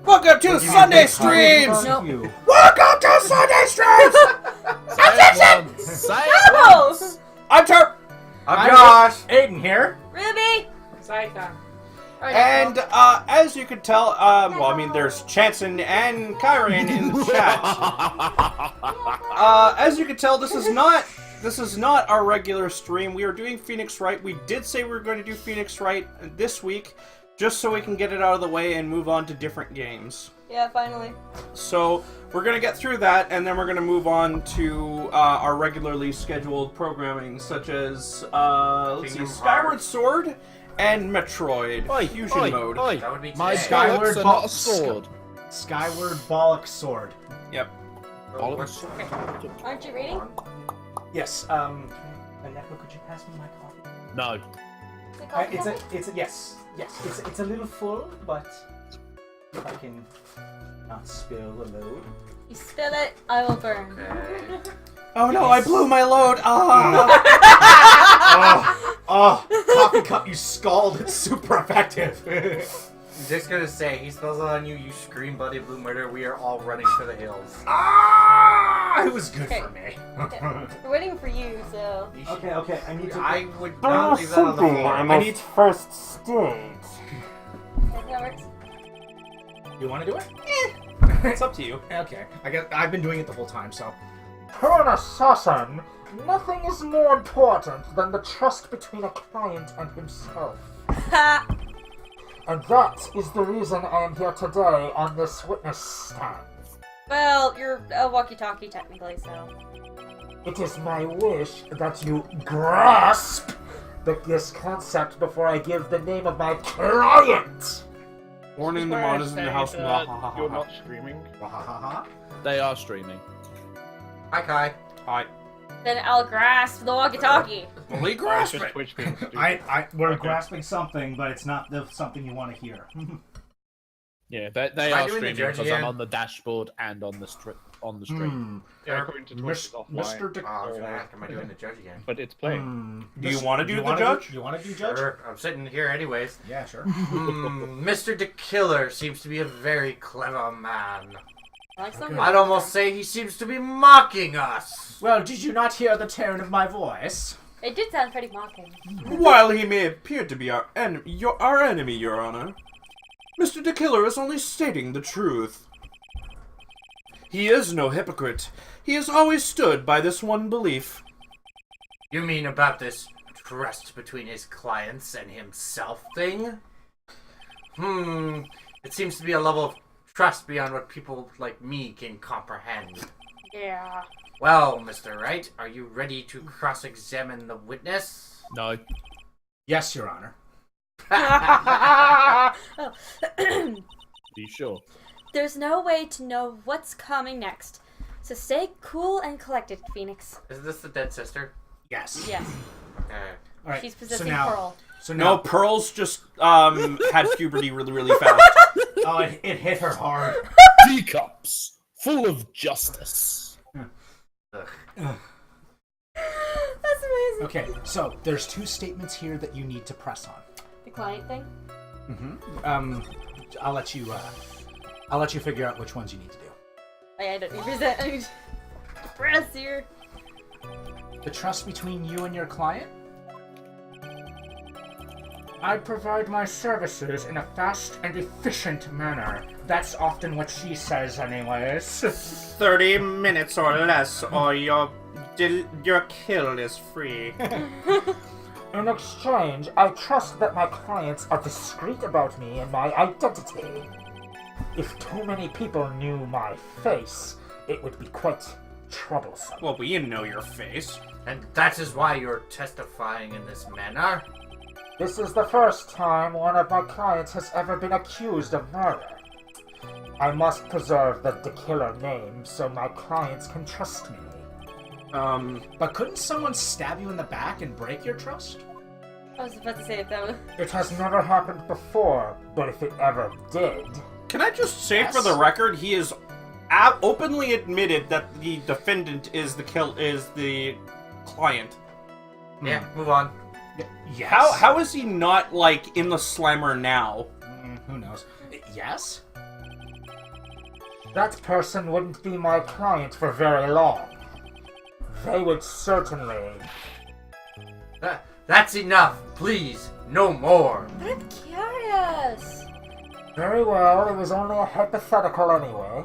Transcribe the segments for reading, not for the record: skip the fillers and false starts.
Welcome to Sunday Streams! Nope. Welcome to Sunday Streams! Doubles! I'm Turp! I'm Josh! Aiden here. Ruby! Psycho. And, as you can tell, there's Chanson and Kyron in the chat. As you can tell, this is not our regular stream. We are doing Phoenix Wright. We did say we were going to do Phoenix Wright this week, just so we can get it out of the way and move on to different games. Yeah, finally. So, we're going to get through that, and then we're going to move on to our regularly scheduled programming, such as, Skyward Sword and Metroid Fusion Mode. That would be My today. Skyward Bollocks are Ball- not a sword. Skyward Bollock Sword. Yep. Bollocks. Aren't you reading? Yes. Aneko, could you pass me my coffee? No. Is it coffee coffee? It's a yes. It's a little full, but if I can not spill the load. You spill it, I will burn. Okay. Oh no, I blew my load! Ah! Coffee cup, you scald. It's super effective. I'm just gonna say, he spells it on you, you scream bloody blue murder, we are all running for the hills. It was good Okay. for me. We're waiting for you, so... You should- Okay. I need to. I would not leave that on the floor. I need first stage. Okay, that works. You want to do it? It's up to you. Okay. I've been doing it the whole time, so. For an assassin, nothing is more important than the trust between a client and himself. Ha! And that is the reason I am here today on this witness stand. Well, you're a walkie-talkie, technically, so... It is my wish that you grasp this concept before I give the name of my client. Warning the mod is in the house. You're not streaming. They are streaming. Hi, Kai. Hi. Then I'll grasp the walkie-talkie. Fully grasp it. Twitch being stupid. We're grasping something, but it's not something you want to hear. Yeah, they Am I are doing the streaming judge because again? I'm on the dashboard and on the stream. Yeah, according to Twitch, it's offline. Mr. Oh, I was gonna ask, am I doing the judge again? But it's playing. Do you want to do the judge? You want to do judge? Sure, I'm sitting here anyways. Yeah, sure. Mr. the Killer seems to be a very clever man. Like some I'd almost say he seems to be mocking us. Well, did you not hear the tone of my voice? It did sound pretty mocking. While he may appear to be our enemy, Your Honor, Mr. the Killer is only stating the truth. He is no hypocrite. He has always stood by this one belief. You mean about this trust between his clients and himself thing? It seems to be a level of trust beyond what people like me can comprehend. Yeah. Well, Mr. Wright, are you ready to cross-examine the witness? No. Yes, Your Honor. Oh. Are you sure? There's no way to know what's coming next. So stay cool and collected, Phoenix. Is this the dead sister? Yes. Yes. Okay. All right. She's possessing so now, Pearl. So No, now, Pearl's just had puberty really fast. oh, it hit her hard. Teacups full of justice. Ugh. That's amazing. Okay, so there's two statements here that you need to press on. The client thing? I'll let you figure out which ones you need to do. I don't need present. I need press here. The trust between you and your client? I provide my services in a fast and efficient manner. That's often what she says anyways. 30 minutes or less, or your kill is free. In exchange, I trust that my clients are discreet about me and my identity. If too many people knew my face, it would be quite troublesome. Well, we know your face. And that is why you're testifying in this manner? This is the first time one of my clients has ever been accused of murder. I must preserve the killer name so my clients can trust me. But couldn't someone stab you in the back and break your trust? I was about to say it though. It has never happened before, but if it ever did... Can I just say Yes. for the record, he is openly admitted that the defendant is the client. Yeah, move on. Yes. How is he not, like, in the slammer now? Who knows? Yes? That person wouldn't be my client for very long. They would certainly... That's enough, please. No more. But I'm curious. Very well, it was only a hypothetical anyway.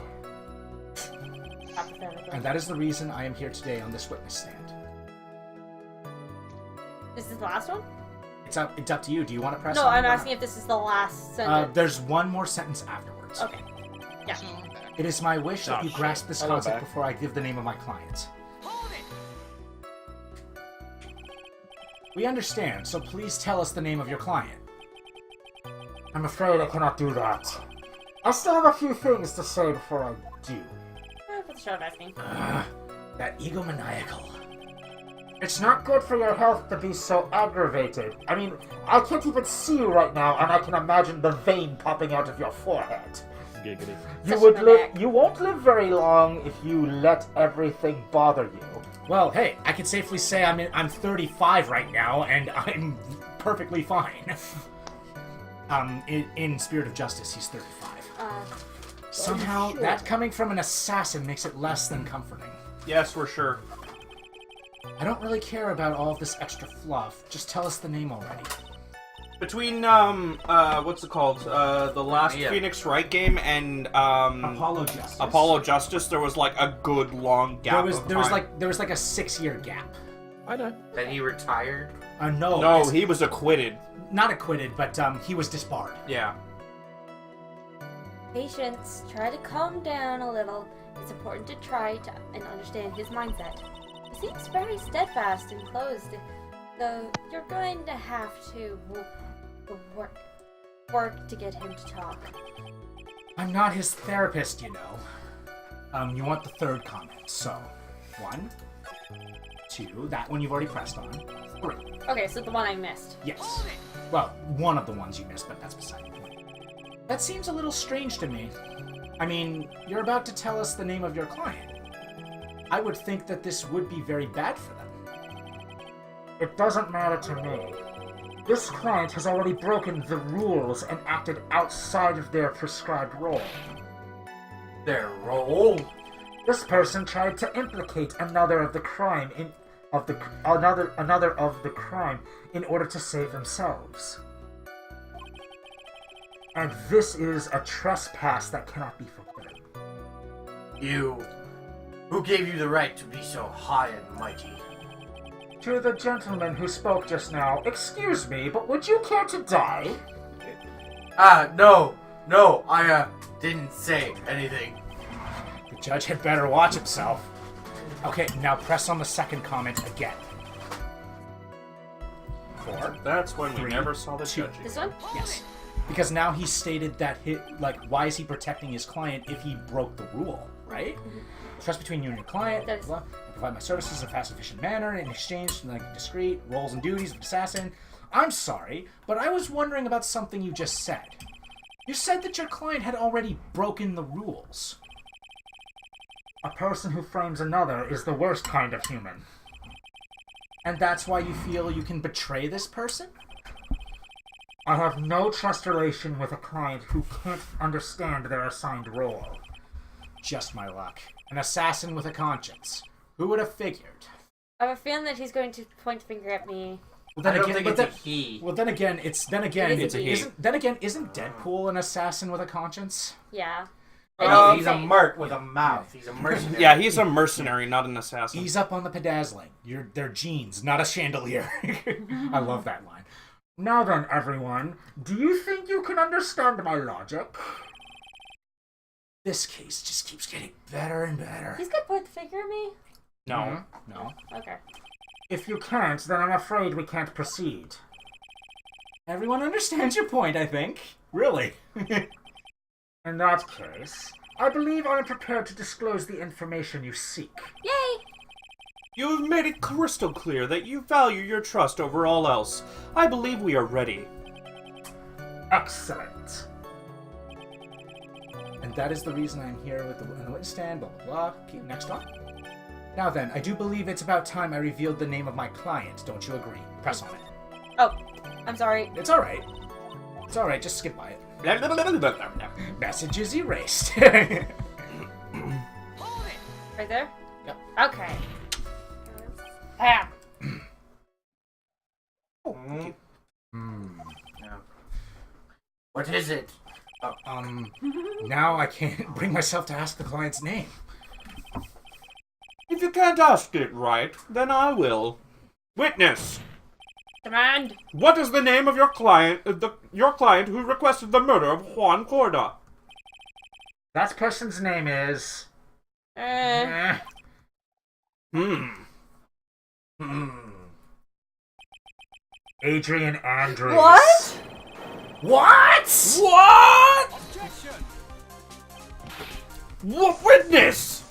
And that is the reason I am here today on this witness stand. Is this the last one? It's up to you. Do you want to press No, on I'm or asking not? if this is the last sentence. There's one more sentence afterwards. Okay. Yeah. It is my wish that Oh, you shit. grasp this I'll go concept back. before I give the name of my client. We understand, so please tell us the name of your client. I'm afraid I cannot do that. I still have a few things to say before I do. For the show of asking. That egomaniacal. It's not good for your health to be so aggravated. I mean, I can't even see you right now, and I can imagine the vein popping out of your forehead. Giggity. You won't live very long if you let everything bother you. Well, hey, I can safely say I'm 35 right now, and I'm perfectly fine. In spirit of justice, he's 35. Somehow, that coming from an assassin makes it less than comforting. Yes, we're sure. I don't really care about all of this extra fluff. Just tell us the name already. Between what's it called? The last Yeah. Phoenix Wright game and Apollo Justice. Apollo Justice, there was like a good long gap. There was like a 6-year gap. I know. Then he retired. No, No, it's he was acquitted. not acquitted, but he was disbarred. Yeah. Patience. Try to calm down a little. It's important to try to and understand his mindset. He seems very steadfast and closed, though you're going to have to work to get him to talk. I'm not his therapist, you know. You want the third comment, so 1, 2, that one you've already pressed on. 3. Okay, so the one I missed. Yes. Well, one of the ones you missed, but that's beside the point. That seems a little strange to me. I mean, you're about to tell us the name of your client. I would think that this would be very bad for them. It doesn't matter to me. This client has already broken the rules and acted outside of their prescribed role. Their role? This person tried to implicate another of the crime in order to save themselves. And this is a trespass that cannot be forgiven. You. Who gave you the right to be so high and mighty? To the gentleman who spoke just now, excuse me, but would you care to die? No, I didn't say anything. The judge had better watch himself. Okay, now press on the second comment again. 4. That's when we 3, never saw the 2. judge. This one? Yes. Because now he stated that why is he protecting his client if he broke the rule, right? Trust between you and your client. That is- Blah, blah. I provide my services in a fast, efficient manner in exchange for discreet roles and duties of an assassin. I'm sorry, but I was wondering about something you just said. You said that your client had already broken the rules. A person who frames another is the worst kind of human. And that's why you feel you can betray this person? I have no trust relation with a client who can't understand their assigned role. Just my luck. An assassin with a conscience. Who would have figured? I have a feeling that he's going to point the finger at me. Well, I don't think it's a he. Well, then again, It is a he. Isn't Deadpool an assassin with a conscience? Yeah. No, And he's a merc with a mouth. He's a mercenary. Yeah, he's a mercenary, not an assassin. Ease up on the pedazzling. They're jeans, not a chandelier. I love that line. Now then, everyone, do you think you can understand my logic? This case just keeps getting better and better. He's gonna point the finger at me? No. No. Okay. If you can't, then I'm afraid we can't proceed. Everyone understands your point, I think. Really. In that case, I believe I am prepared to disclose the information you seek. Yay! You have made it crystal clear that you value your trust over all else. I believe we are ready. Excellent. And that is the reason I'm here with the witness stand, blah, blah, blah. Okay, next one. Now then, I do believe it's about time I revealed the name of my client. Don't you agree? Press on it. Oh, I'm sorry. It's alright. It's alright, just skip by it. Message is erased. Right there? Yep. Okay. Bam. Yeah. What is it? Now I can't bring myself to ask the client's name. If you can't ask it right, then I will. Witness! Demand. What is the name of your client, your client who requested the murder of Juan Corda? That person's name is... Eh. Adrian Andrews. What? What? What? Witness!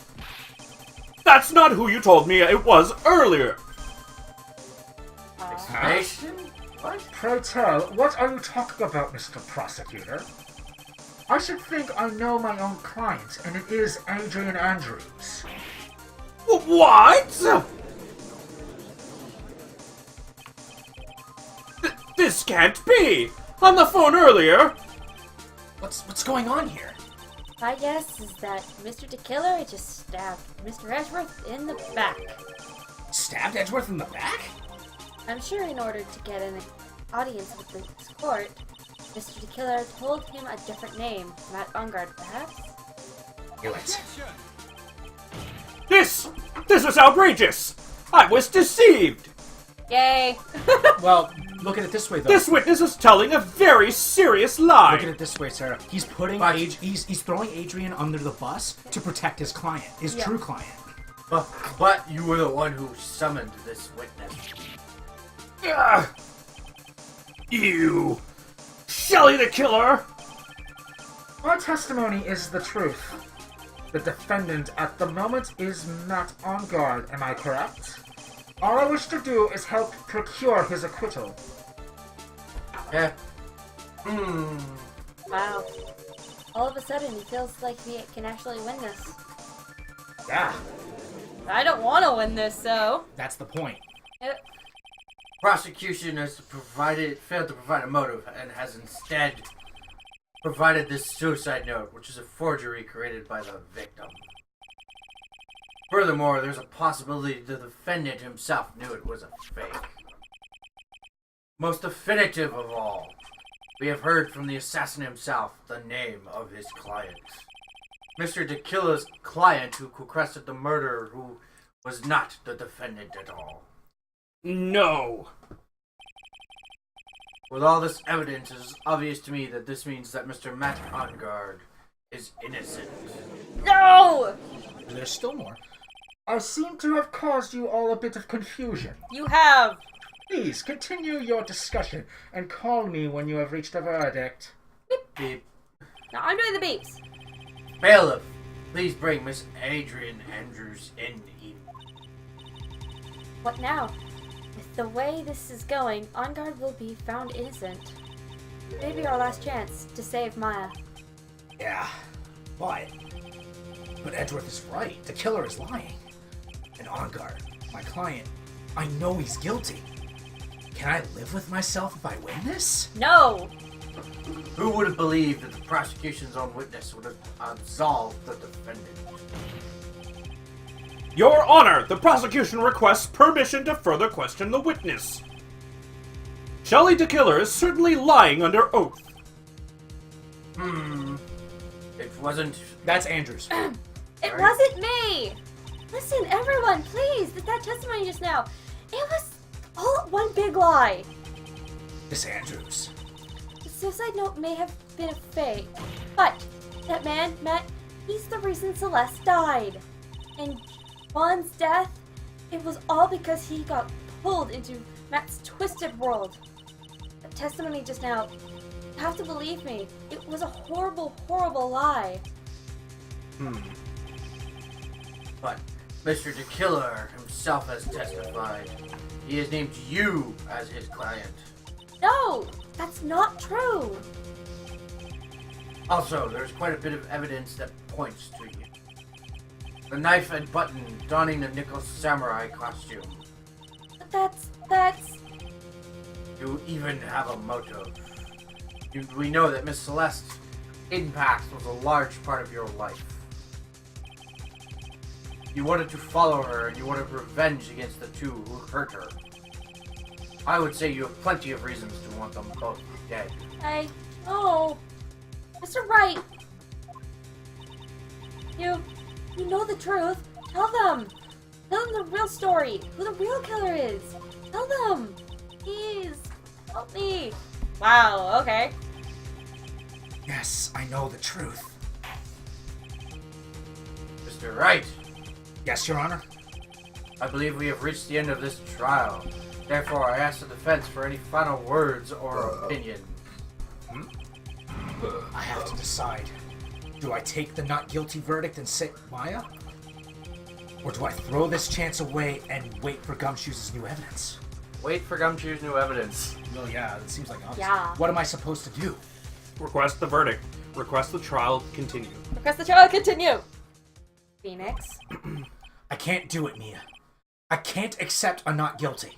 That's not who you told me it was earlier. Explanation? What? Pray tell, what are you talking about, Mr. Prosecutor? I should think I know my own client, and it is Adrian Andrews. What? This can't be! On the phone earlier! What's going on here? My guess is that Mr. DeKiller just stabbed Mr. Edgeworth in the back. Stabbed Edgeworth in the back? I'm sure in order to get an audience with this court, Mr. DeKiller told him a different name, Matt Ungard, perhaps? Do it. This is outrageous! I was deceived! Yay! Well, look at it this way, though. This witness is telling a very serious lie! Look at it this way, Sarah. He's putting he's throwing Adrian under the bus to protect his client, his true client. But you were the one who summoned this witness. Ugh. You! Shelley the killer! My testimony is the truth. The defendant at the moment is Matt Ungard, am I correct? All I wish to do is help procure his acquittal. Yeah. Wow. All of a sudden, he feels like he can actually win this. Yeah. I don't want to win this, though. That's the point. Prosecution has failed to provide a motive and has instead provided this suicide note, which is a forgery created by the victim. Furthermore, there's a possibility the defendant himself knew it was a fake. Most definitive of all, we have heard from the assassin himself the name of his client. Mr. DeKiller's client who requested the murder, who was not the defendant at all. No. With all this evidence, it is obvious to me that this means that Mr. Matt Ungard is innocent. No! There's still more. I seem to have caused you all a bit of confusion. You have! Please continue your discussion and call me when you have reached a verdict. Beep. No, I'm doing the beeps. Bailiff, please bring Miss Adrian Andrews in. What now? With the way this is going, Ungard will be found innocent. Maybe our last chance to save Maya. Yeah, but Edgeworth is right. The killer is lying. And Ungard, my client, I know he's guilty. Can I live with myself if I win this? No! Who would have believed that the prosecution's own witness would have absolved the defendant? Your Honor, the prosecution requests permission to further question the witness. Shelley DeKiller is certainly lying under oath. It wasn't. That's Andrews. It wasn't me! Listen, everyone, please! That testimony just now, it was all one big lie. This Andrews. The suicide note may have been a fake, but that man, Matt, he's the reason Celeste died. And Juan's death, it was all because he got pulled into Matt's twisted world. The testimony just now, you have to believe me, it was a horrible, horrible lie. But Mr. DeKiller himself has testified. He has named you as his client. No, that's not true. Also, there's quite a bit of evidence that points to you. The knife and button donning the nickel samurai costume. But that's... You even have a motive. We know that Miss Celeste's impact was a large part of your life. You wanted to follow her, and you wanted revenge against the two who hurt her. I would say you have plenty of reasons to want them both dead. Oh, Mr. Wright. You know the truth. Tell them. Tell them the real story. Who the real killer is. Tell them. Please. Help me. Wow, okay. Yes, I know the truth. Mr. Wright, Yes, Your Honor. I believe we have reached the end of this trial. Therefore, I ask the defense for any final words or opinion. I have to decide. Do I take the not guilty verdict and sit Maya? Or do I throw this chance away and wait for Gumshoe's new evidence? Wait for Gumshoe's new evidence. Well, yeah, it seems like opposite. Yeah. What am I supposed to do? Request the verdict. Request the trial continue. Request the trial continue. Phoenix. I can't do it, Mia. I can't accept a not guilty.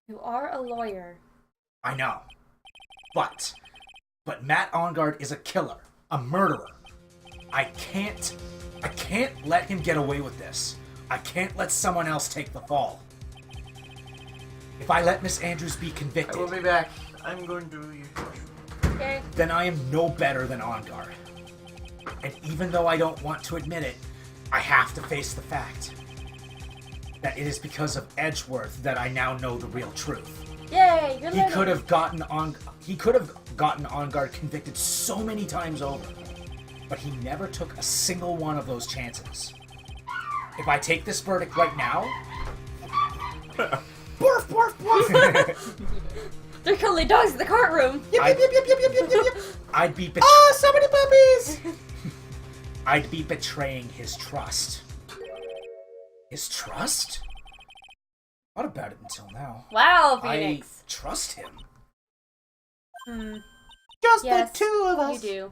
You are a lawyer. I know. But Matt Ongard is a killer, a murderer. I can't let him get away with this. I can't let someone else take the fall. If I let Miss Andrews be I convicted, will be back. I'm going to use Okay. then I am no better than Ongard. And even though I don't want to admit it, I have to face the fact that it is because of Edgeworth that I now know the real truth. Yay, you're He living. could have gotten Ongard convicted so many times over, but he never took a single one of those chances. If I take this verdict right now, barf, barf, barf. There are currently dogs in the courtroom. I'd be so many puppies! I'd be betraying his trust. His trust? Thought about it until now. Wow, I Phoenix. trust him. Just Yes, the two of us. You do.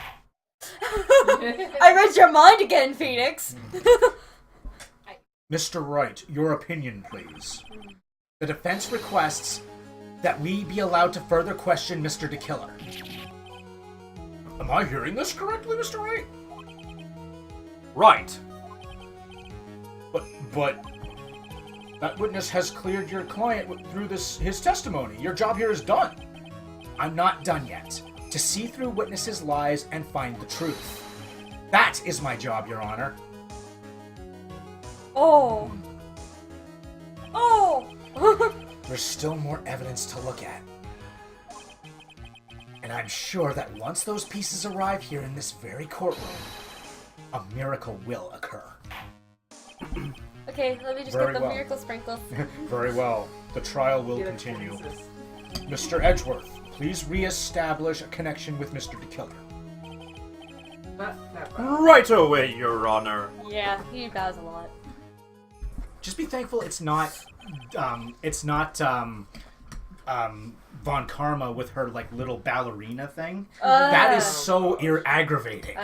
I read your mind again, Phoenix. Mr. Wright, your opinion, please. The defense requests that we be allowed to further question Mr. DeKiller. Am I hearing this correctly, Mr. Wright? Right. But that witness has cleared your client through his testimony. Your job here is done. I'm not done yet. To see through witnesses' lies and find the truth. That is my job, Your Honor. Oh. Oh. There's still more evidence to look at. And I'm sure that once those pieces arrive here in this very courtroom, a miracle will occur. Okay, let me just Very get the well. miracle sprinkles. Very well. The trial will continue. Mr. Edgeworth, please re-establish a connection with Mr. DeKiller. Right away, Your Honor. Yeah, he bows a lot. Just be thankful it's not Von Karma with her like little ballerina thing. That is so aggravating.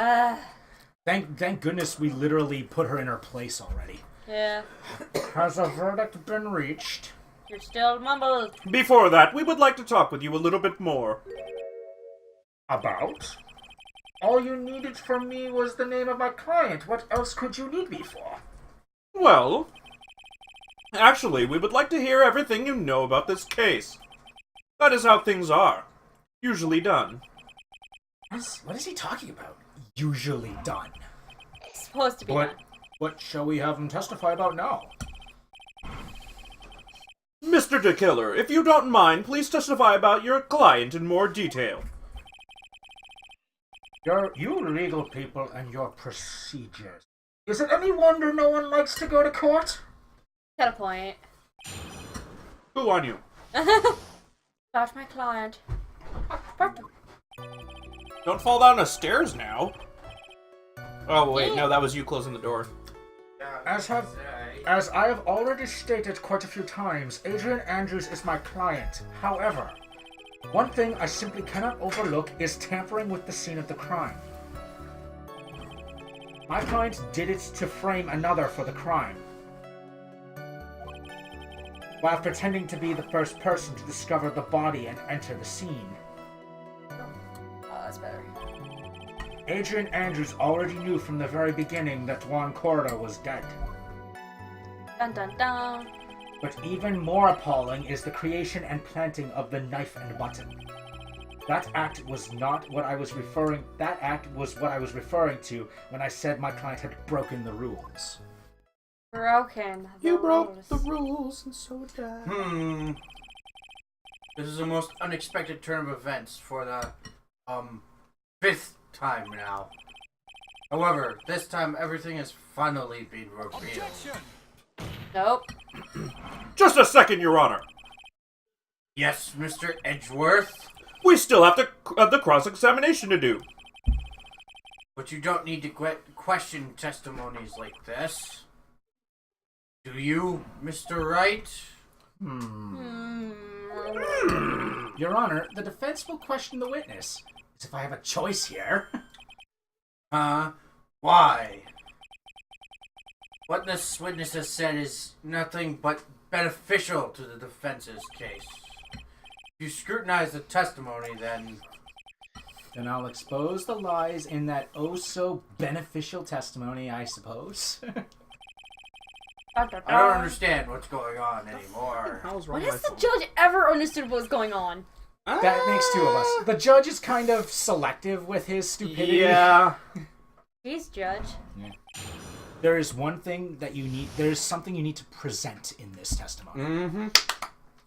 Thank goodness we literally put her in her place already. Yeah. Has a verdict been reached? You're still mumbled. Before that, we would like to talk with you a little bit more. About? All you needed from me was the name of my client. What else could you need me for? Well, actually, we would like to hear everything you know about this case. That is how things are. Usually done. What is he talking about? Usually done. It's supposed to be done. What shall we have him testify about now? Mr. DeKiller, if you don't mind, please testify about your client in more detail. You legal people and your procedures. Is it any wonder no one likes to go to court? Got a point. Who on you? About my client. Don't fall down the stairs now. Oh, wait, no, that was you closing the door. As I have already stated quite a few times, Adrian Andrews is my client. However, one thing I simply cannot overlook is tampering with the scene of the crime. My client did it to frame another for the crime, while pretending to be the first person to discover the body and enter the scene. Adrian Andrews already knew from the very beginning that Juan Corda was dead. Dun dun dun. But even more appalling is the creation and planting of the knife and button. That act was what I was referring to when I said my client had broken the rules. Broken. You broke rules. the rules and so did I. This is the most unexpected turn of events for the, 5th time now. However, this time everything has finally been revealed. Nope. Just a second, Your Honor. Yes, Mr. Edgeworth? We still have the cross-examination to do. But you don't need to question testimonies like this. Do you, Mr. Wright? Your Honor, the defense will question the witness. As if I have a choice here. Why? What this witness has said is nothing but beneficial to the defense's case. If you scrutinize the testimony, then Then I'll expose the lies in that oh-so-beneficial testimony, I suppose. Dun, dun, I don't dun. understand what's going on anymore. How's wrong When with has my the phone? judge ever understood what was going on? That makes two of us. The judge is kind of selective with his stupidity. Yeah. Jeez, judge. There is one thing that you need. There is something you need to present in this testimony.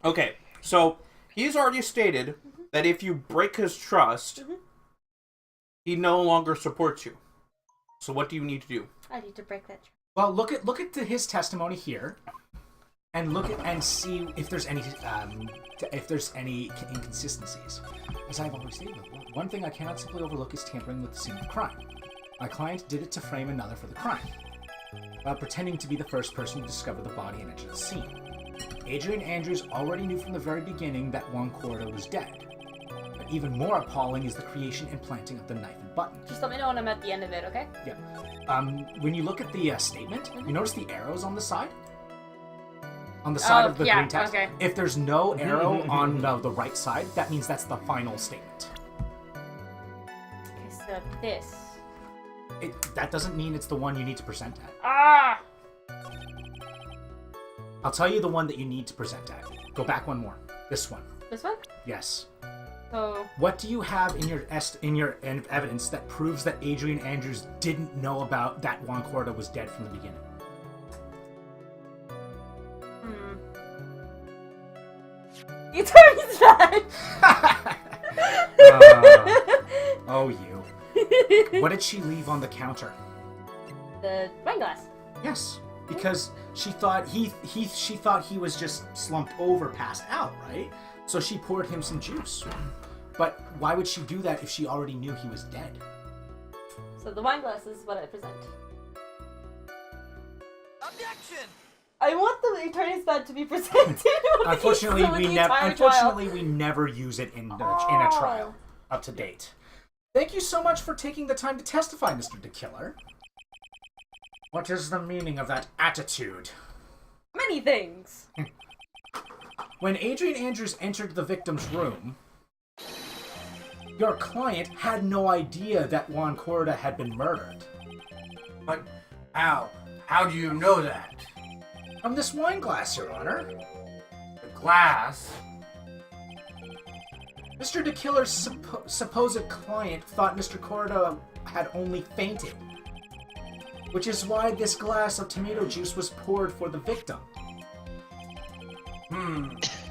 Okay, so he's already stated that if you break his trust, he no longer supports you. So what do you need to do? I need to break that. Well, look at his testimony here, and see if there's any inconsistencies. As I've always stated, one thing I cannot simply overlook is tampering with the scene of crime. My client did it to frame another for the crime, pretending to be the first person to discover the body and enter the scene. Adrian Andrews already knew from the very beginning that Juan Corda was dead. But even more appalling is the creation and planting of the knife and button. Just let me know when I'm at the end of it, okay? Yeah. When you look at the statement, you notice the arrows on the side? On the side of the green text? Okay. If there's no arrow on the right side, that means that's the final statement. Okay, so this. That doesn't mean it's the one you need to present at. Ah! I'll tell you the one that you need to present at. Go back one more. This one. This one? Yes. So, What do you have in your evidence that proves that Adrian Andrews didn't know about that Juan Corda was dead from the beginning? you turned his back! Oh, you. What did she leave on the counter? The wine glass. Yes, because she thought he was just slumped over, passed out, right? So she poured him some juice. But why would she do that if she already knew he was dead? So the wine glass is what I present. Objection! I want the attorney's bed to be presented. Unfortunately, we never use it in a trial up to date. Thank you so much for taking the time to testify, Mr. DeKiller. What is the meaning of that attitude? Many things. When Adrian Andrews entered the victim's room, your client had no idea that Juan Corda had been murdered. But how? How do you know that? From this wine glass, Your Honor. The glass? Mr. DeKiller's supposed client thought Mr. Corda had only fainted, which is why this glass of tomato juice was poured for the victim.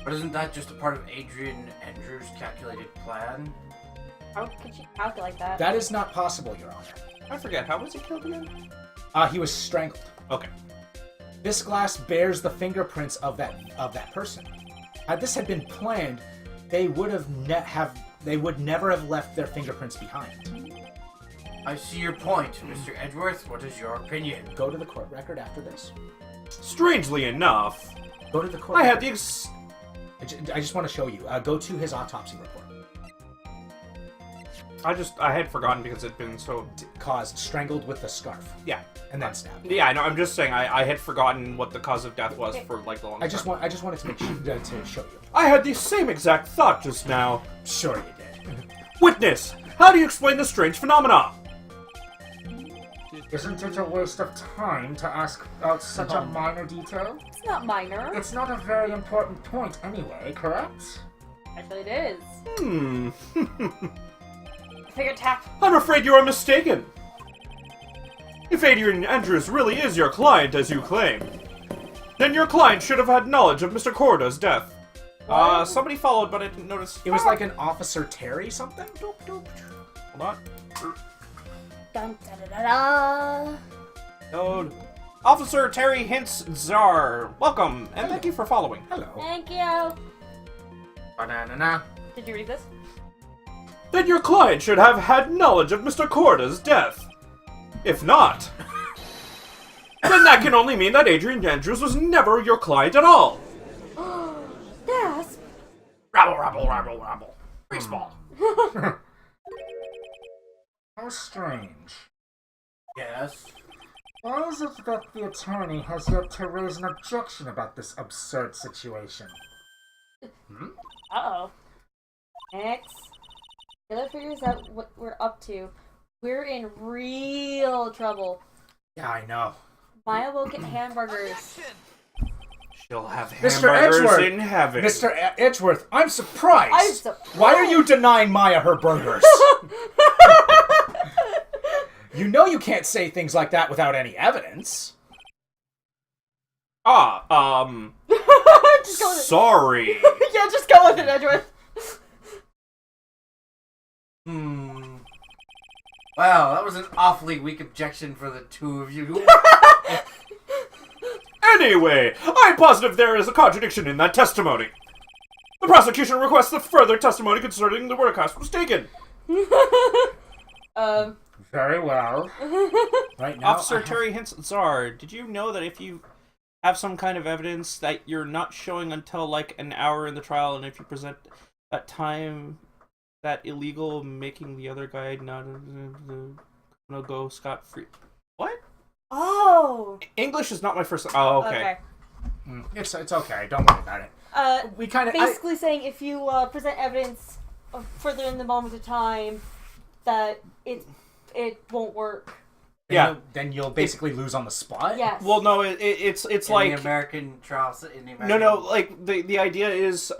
But isn't that just a part of Adrian Andrews' calculated plan? How could you calculate that? That is not possible, Your Honor. I forget, how was he killed again? He was strangled. Okay. This glass bears the fingerprints of that person. Had this had been planned, they would never have left their fingerprints behind. I see your point, Mr. Edgeworth. What is your opinion? Go to the court record after this. Strangely enough, Go to the court. I had record. the I just want to show you. Go to his autopsy report. I had forgotten because it'd been so... Caused strangled with a scarf. Yeah. And then stabbed. Yeah, I know, I'm just saying, I had forgotten what the cause of death was for, like, the longest time. I just wanted to make sure to show you. I had the same exact thought just now. Sure you did. Witness, how do you explain this strange phenomena? Isn't it a waste of time to ask about such a minor detail? It's not minor. It's not a very important point anyway, correct? Actually, it is. Figure tap. I'm afraid you are mistaken. If Adrian Andrews really is your client, as you claim, then your client should have had knowledge of Mr. Corda's death. Somebody followed, but I didn't notice. It was like an Officer Terry something? Hold on. Dun, da, da, da, da. Oh, Officer Terry Hints-Zar, welcome, and thank you for following. Hello. Thank you. Banana. Did you read this? Then your client should have had knowledge of Mr. Corda's death. If not, then that can only mean that Adrian Andrews was never your client at all. Gasp. Rabble, rabble, rabble, rabble. Baseball. How strange. Yes. Why is it that the attorney has yet to raise an objection about this absurd situation? Uh-oh. Next. Taylor figures out what we're up to. We're in real trouble. Yeah, I know. Maya will get hamburgers. She'll have Mr. hamburgers Edgeworth! in heaven. Mr. Edgeworth, I'm surprised! I'm surprised! Why are you denying Maya her burgers? You know you can't say things like that without any evidence. Just go with it. Sorry. Yeah, just go with it, Edgeworth. Wow, that was an awfully weak objection for the two of you. Anyway, I'm positive there is a contradiction in that testimony. The prosecution requests that further testimony concerning the workhouse was taken. Very well. Right now, Officer Terry Hints-Zar, did you know that if you have some kind of evidence that you're not showing until like an hour in the trial, and if you present that time, that illegal, making the other guy not gonna go scot-free? What? Oh. English is not my first. Oh, okay. It's okay. Don't worry about it. We kind of Basically saying if you present evidence further in the moment of time, that it won't work. Yeah. Then you'll basically lose on the spot. Yes. Well, no, it's in like the American trials. In the American... no, like the idea is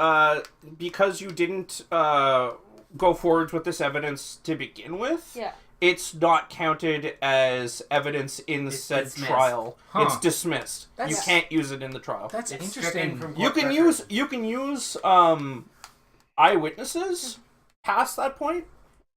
because you didn't go forward with this evidence to begin with. Yeah. It's not counted as evidence in said dismissed. trial. Huh. It's dismissed. You That's- can't use it in the trial. That's It's interesting. stricken from You court can record. use eyewitnesses past that point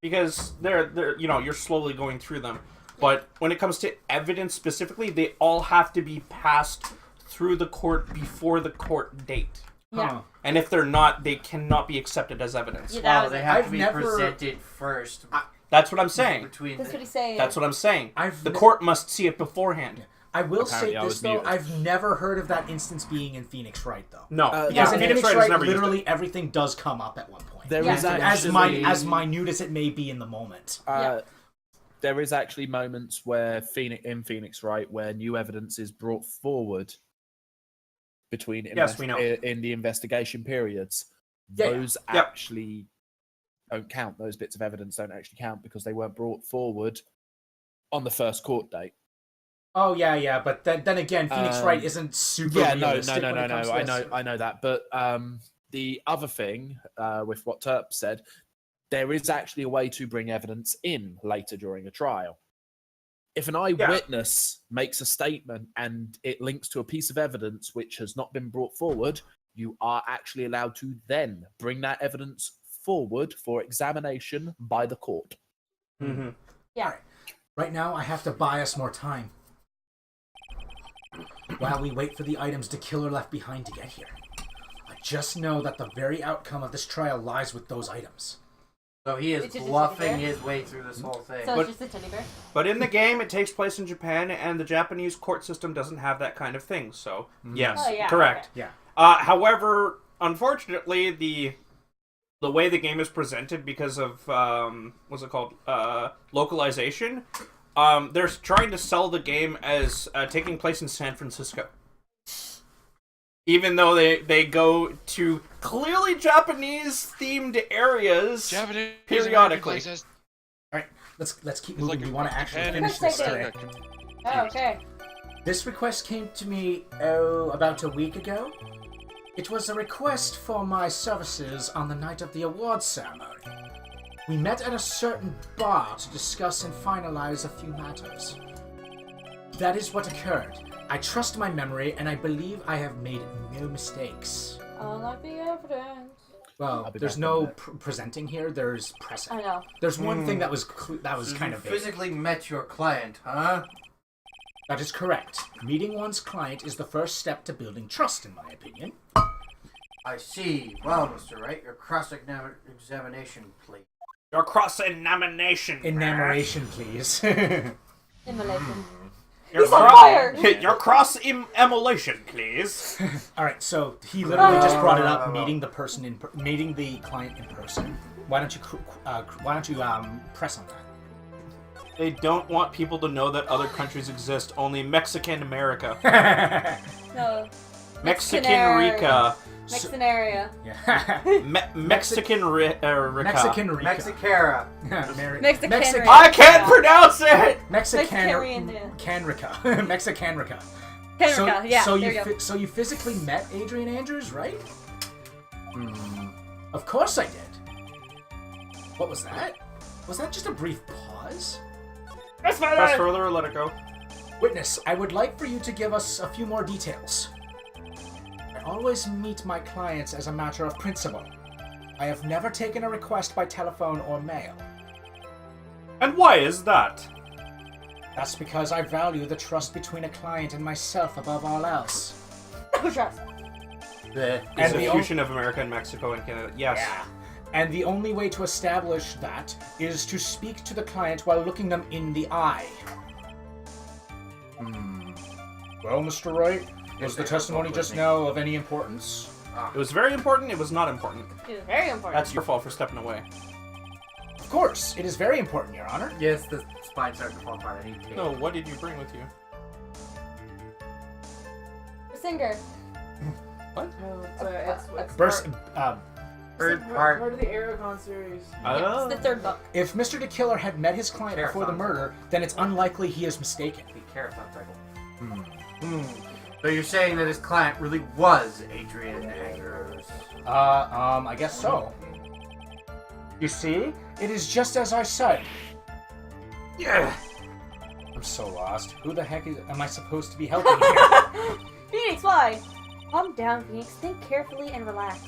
because they're you're slowly going through them. But when it comes to evidence specifically, they all have to be passed through the court before the court date. Yeah. Huh. And if they're not, they cannot be accepted as evidence. Yeah, that Well, was they it. have I've to be never- presented first. That's what I'm saying. Between That's what he's saying. That's what I'm saying. I've The ne- court must see it beforehand. I will Apparently say I this was though: muted. I've never heard of that instance being in Phoenix Wright though. No. Yeah, Because in Phoenix Phoenix Wright has Wright, never used it. literally everything does come up at one point. There Yeah. is as actually, as minute as it may be in the moment. there is actually moments where Phoenix Wright, where new evidence is brought forward between Yes, we know. in the investigation periods. Yeah. Those Yep. actually don't count. Those bits of evidence don't actually count because they weren't brought forward on the first court date. Oh yeah, but then again, Phoenix Wright isn't super realistic when it comes to this. I know that. But the other thing with what Terp said, there is actually a way to bring evidence in later during a trial. If an eyewitness makes a statement and it links to a piece of evidence which has not been brought forward, you are actually allowed to then bring that evidence forward for examination by the court. Mm-hmm. Yeah. Right now, I have to buy us more time while we wait for the items the killer left behind to get here. I just know that the very outcome of this trial lies with those items. So he is It's just a bluffing teddy bear? his way through this whole thing. So But- it's just a teddy bear? But in the game, it takes place in Japan, and the Japanese court system doesn't have that kind of thing. So, yes, Oh, yeah, correct. Yeah. However, unfortunately, the way the game is presented because of what's it called, localization, they're trying to sell the game as taking place in San Francisco, even though they go to clearly Japanese themed areas Japanese periodically. Places. let's keep It's moving. like We a want to actually hand finish in this the today. Oh, okay. This request came to me, about a week ago. It was a request for my services on the night of the awards ceremony. We met at a certain bar to discuss and finalize a few matters. That is what occurred. I trust my memory, and I believe I have made no mistakes. Unlike the evidence. Well, I'll be there's back in no a minute. presenting here. There's pressing. I know. There's one thing that was So kind you of vague. physically met your client, huh? That is correct. Meeting one's client is the first step to building trust, in my opinion. I see. Well, Mr. Wright, your cross-examination, please. Your cross-examination. Enamoration, please. Immolation. Your He's on fire! Your cross-immolation, please. All right, so he literally just brought it up, meeting the client in person. Why don't you press on that? They don't want people to know that other countries exist. Only Mexican America. No. Mexican Rica. Mexican area. Yeah. Mexican Rica. Mexican Rica. Mexicara. Mexican Rica. I can't pronounce it! Mexican- Canrica. Mexicanrica. Canada, yeah, so there you go. so you physically met Adrian Andrews, right? Of course I did. What was that? Was that just a brief pause? Press further or let it go. Witness, I would like for you to give us a few more details. I always meet my clients as a matter of principle. I have never taken a request by telephone or mail. And why is that? That's because I value the trust between a client and myself above all else. Trust. It's And a the fusion of America and Mexico and Canada. Yes. Yeah. And the only way to establish that is to speak to the client while looking them in the eye. Well, Mr. Wright, was the testimony just now of any importance? It was very important. It was not important. It was very important. That's your fault for stepping away. Of course, it is very important, Your Honor. Yes, the spine's starting to fall apart. I need tape. No, what did you bring with you? The singer. What? No, it's Burst, Third part part. of the Aragon series. It's the third book. if Mr. DeKiller had met his client before the murder, then it's unlikely he is mistaken. The Carathon cycle. So you're saying that his client really was Adrian Andrews? I guess so. You see, it is just as I said. Yeah. I'm so lost. Who the heck am I supposed to be helping here? Phoenix, why? Calm down, Phoenix. Think carefully and relax.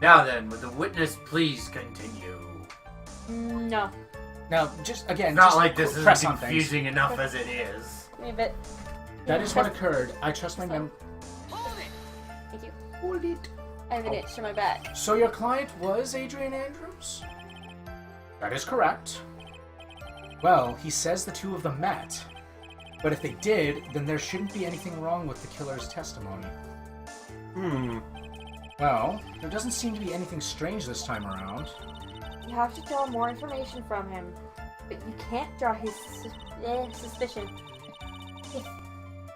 Now then, would the witness please continue? No. Now, just again, It's not just like this is press on things. confusing enough as it is. Give me a bit. That is what occurred. I trust my mem. Thank you. Hold it. I have an itch in my back. So your client was Adrian Andrews? That is correct. Well, he says the two of them met. But if they did, then there shouldn't be anything wrong with the killer's testimony. Well, there doesn't seem to be anything strange this time around. You have to draw more information from him, but you can't draw his suspicion. If you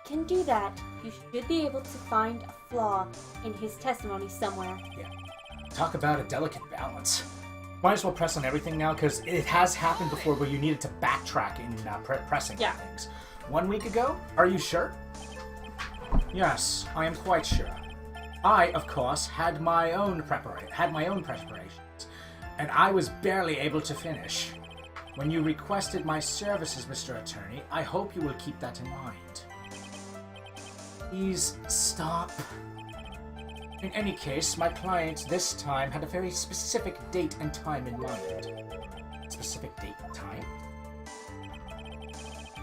can do that, you should be able to find a flaw in his testimony somewhere. Talk about a delicate balance. Might as well press on everything now, because it has happened before where you needed to backtrack in pressing Yeah. things. 1 week ago? Are you sure? Yes, I am quite sure. I, of course, had my own preparations, and I was barely able to finish. When you requested my services, Mr. Attorney, I hope you will keep that in mind. Please stop. In any case, my client this time had a very specific date and time in mind. Specific date and time?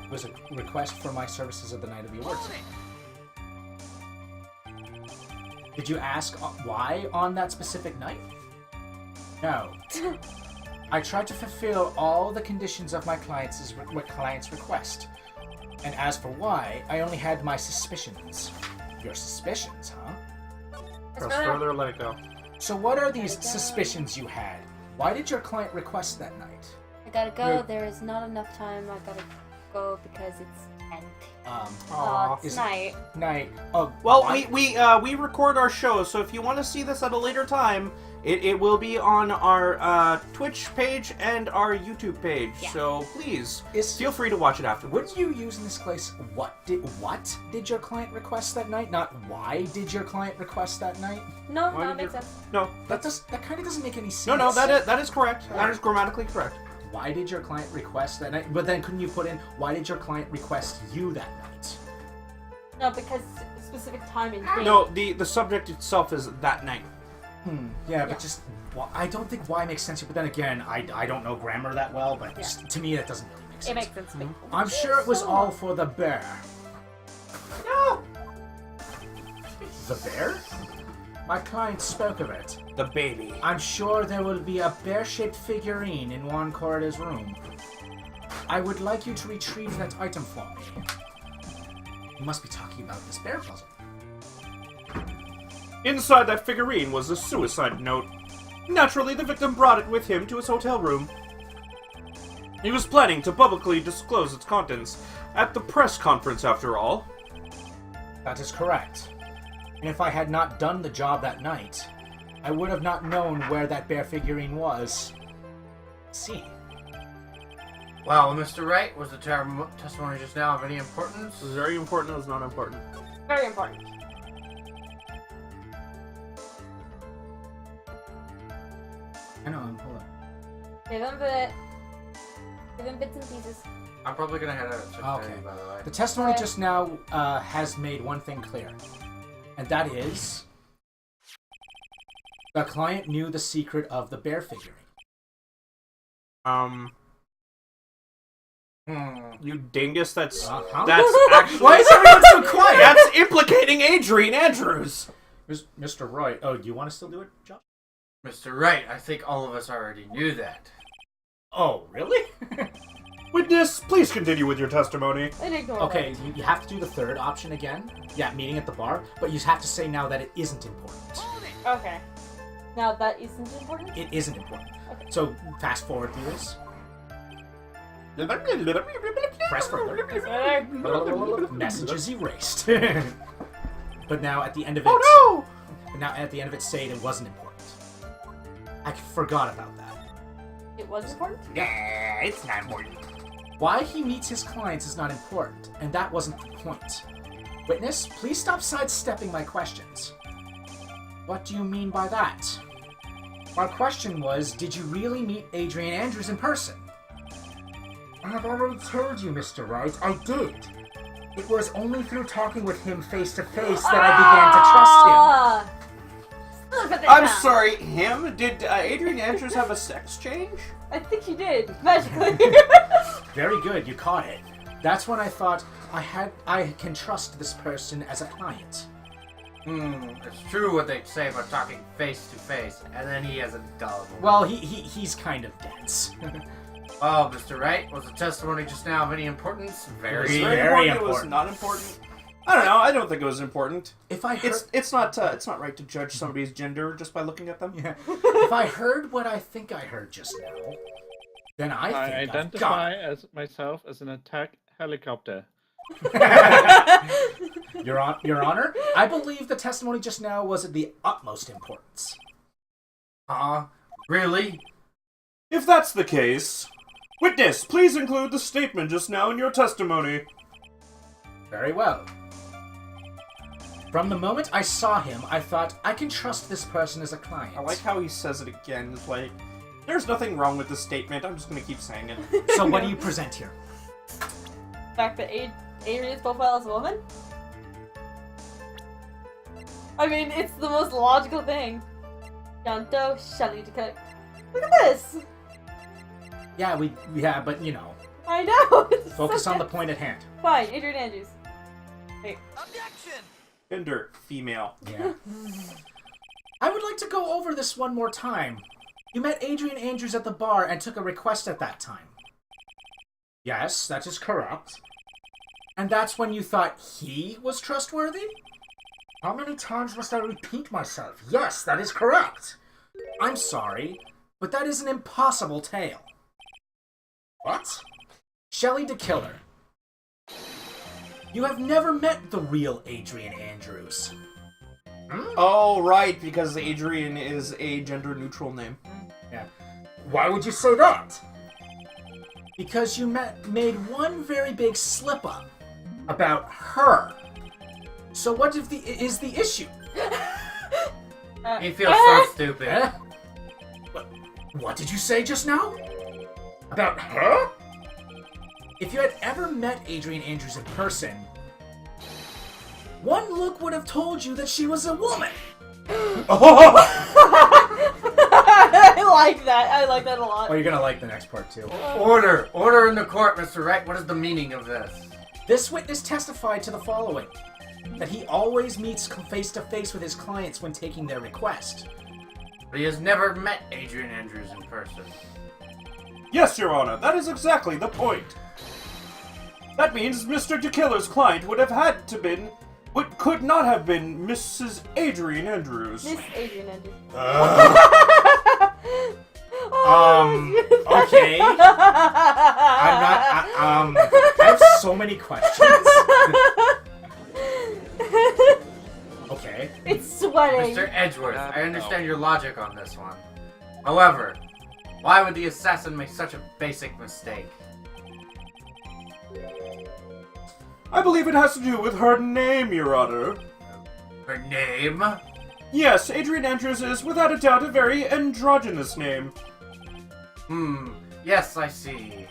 It was a request for my services of the night of the awards. Did you ask why on that specific night? No. I tried to fulfill all the conditions of my client's request. And as for why, I only had my suspicions. Your suspicions, huh? Press further or let it go. So what are these suspicions you had? Why did your client request that night? I gotta go. There is not enough time. I gotta go because it's 10. It's is- night. Night. Oh, Well, why? we record our shows, so if you want to see this at a later time, It will be on our Twitch page and our YouTube page, so please feel free to watch it afterwards. Wouldn't you use in this case, what did your client request that night? Not why did your client request that night? No, Why that did makes sense. No, That kind of doesn't make any sense. no, that is correct. That is grammatically correct. Why did your client request that night? But then couldn't you put in, why did your client request you that night? No, because specific time and date. No, the subject itself is that night. Yeah, but just, I don't think why makes sense. But then again, I don't know grammar that well, but just, to me that doesn't really make sense. It makes sense to me. I'm sure it was all for the bear. No! The bear? My client spoke of it. The baby. I'm sure there will be a bear-shaped figurine in Juan Corrida's room. I would like you to retrieve that item for me. You must be talking about this bear puzzle. Inside that figurine was a suicide note. Naturally, the victim brought it with him to his hotel room. He was planning to publicly disclose its contents at the press conference, after all. That is correct. And if I had not done the job that night, I would have not known where that bear figurine was. See. Well, Mr. Wright, was the testimony just now of any importance? It was very important, it was not important. Very important. I know, hold on. Give him bits and pieces. I'm probably gonna head out at 6:30, Okay. by the way. The testimony just now has made one thing clear. And that is... the client knew the secret of the bear figurine. You dingus, that's Uh-huh. that's actually... Why is everyone so quiet? That's implicating Adrian Andrews! Mr. Wright. Oh, do you want to still do it, Josh? Mr. Wright, I think all of us already knew that. Oh, really? Witness, please continue with your testimony. And ignore Okay, that. you have to do the third option again. Yeah, meeting at the bar. But you have to say now that it isn't important. Okay. Now that isn't important? It isn't important. Okay. So, fast forward through this. Press further. Messages erased. But now at the end of it... Oh But now at the end of it, say it wasn't important. I forgot about that. It was important? Yeah, it's not important. Why he meets his clients is not important, and that wasn't the point. Witness, please stop sidestepping my questions. What do you mean by that? My question was, did you really meet Adrian Andrews in person? I have already told you, Mr. Wright, I did. It was only through talking with him face to face that I began to trust him. I'm sorry, him? Did Adrian Andrews have a sex change? I think he did, magically. Very good, you caught it. That's when I thought, I can trust this person as a client. It's true what they say about talking face to face, and then he has a dog. Well, he's kind of dense. Oh, Mr. Wright, was the testimony just now of any importance? Very. It was Very It was important. not important. I don't know. I don't think it was important. If I heard, It's not right to judge somebody's gender just by looking at them. yeah. If I heard what I think I heard just now, then I think I've identify as myself as an attack helicopter. got it. Your Honor, I believe the testimony just now was of the utmost importance. Really? If that's the case, witness, please include the statement just now in your testimony. Very well. From the moment I saw him, I thought, I can trust this person as a client. I like how he says it again. It's like, there's nothing wrong with this statement. I'm just gonna keep saying it. So what do you present here? The fact that Adrian's profile is a woman? I mean, it's the most logical thing. Yanto, Shelly to cook. Look at this! Yeah, but you know, I know! It's focus so on the good. point at hand. Fine, Adrian Andrews. Wait. Gender, female. Yeah. I would like to go over this one more time. You met Adrian Andrews at the bar and took a request at that time. Yes, that is correct. And that's when you thought he was trustworthy? How many times must I repeat myself? Yes, that is correct. I'm sorry, but that is an impossible tale. What? Shelley the Killer. You have never met the real Adrian Andrews. Oh, right, because Adrian is a gender-neutral name. Yeah. Why would you say that? Because you made one very big slip-up about her. So what is the issue? He feels so stupid. Eh? What did you say just now? About her? If you had ever met Adrian Andrews in person, one look would have told you that she was a woman. I like that. I like that a lot. Oh, you're gonna like the next part too. Order! Order in the court, Mr. Wright. What is the meaning of this? This witness testified to the following: that he always meets face to face with his clients when taking their request. But he has never met Adrian Andrews in person. Yes, Your Honor, that is exactly the point. That means Mr. DeKiller's client could not have been Mrs. Adrian Andrews. Miss Adrian Andrews. Okay. I have so many questions. Okay. It's sweating. Mr. Edgeworth, I understand your logic on this one. However, why would the assassin make such a basic mistake? I believe it has to do with her name, Your Honor. Her name? Yes, Adrian Andrews is without a doubt a very androgynous name. Yes, I see.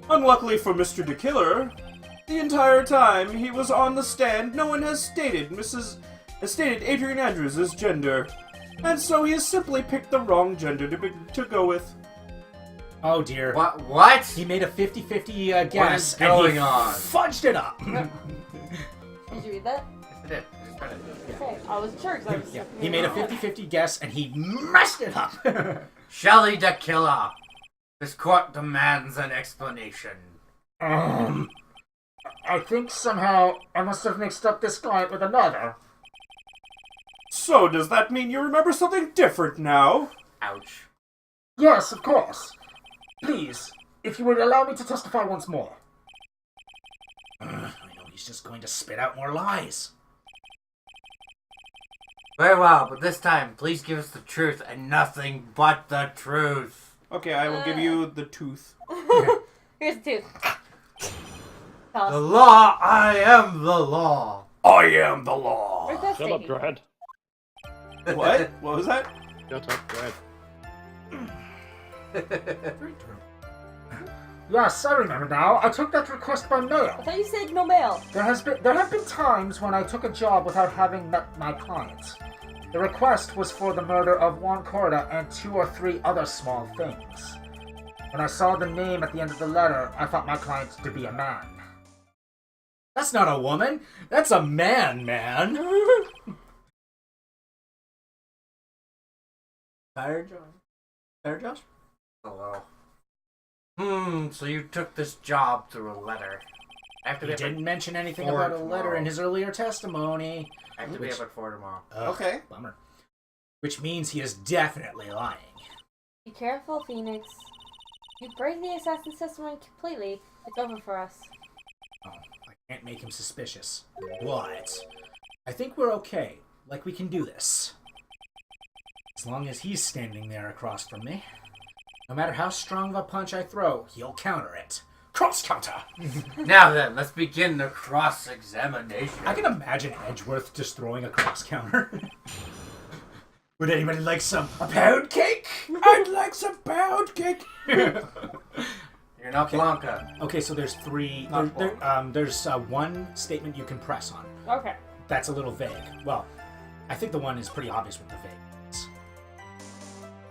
Unluckily for Mr. DeKiller, the entire time he was on the stand, no one has stated Adrian Andrews' gender, and so he has simply picked the wrong gender to go with. Oh dear. What? He made a 50-50 guess, What is going and he on? fudged it up. Did you read that? Yes, I did. I just read it. Okay, I wasn't sure because I was. Yeah, he made a 50-50 guess, and he messed it up. Shelley DeKiller. This court demands an explanation. I think somehow I must have mixed up this client with another. So, does that mean you remember something different now? Ouch. Yes, of course. Please, if you would allow me to testify once more. I know he's just going to spit out more lies. Very well, but this time, please give us the truth and nothing but the truth. Okay, I will give you the tooth. Here's the tooth. Tell The us. law, I am the law. I am the law. Where's that Shut up, statement? Dread. What? What was that? Shut up, Dread. Yes, I remember now. I took that request by mail. I thought you said no mail. There have been times when I took a job without having met my client. The request was for the murder of Juan Corda and 2 or 3 other small things. When I saw the name at the end of the letter, I thought my client to be a man. That's not a woman. That's a man. Tired, Josh? Hello. So you took this job through a letter. I have to He be up didn't mention anything for about a letter tomorrow. in his earlier testimony. I have to be up at 4 tomorrow. Ugh, Okay. Bummer. Which means he is definitely lying. Be careful, Phoenix. You break the assassin's testimony completely, it's over for us. Oh, I can't make him suspicious. But I think we're okay. Like we can do this. As long as he's standing there across from me. No matter how strong of a punch I throw, he'll counter it. Cross counter! Now then, let's begin the cross-examination. I can imagine Edgeworth just throwing a cross counter. Would anybody like a pound cake? I'd like some pound cake. You're not Blanca. Okay, so there's 3. There's one statement you can press on. Okay. That's a little vague. Well, I think the one is pretty obvious with the vagueness.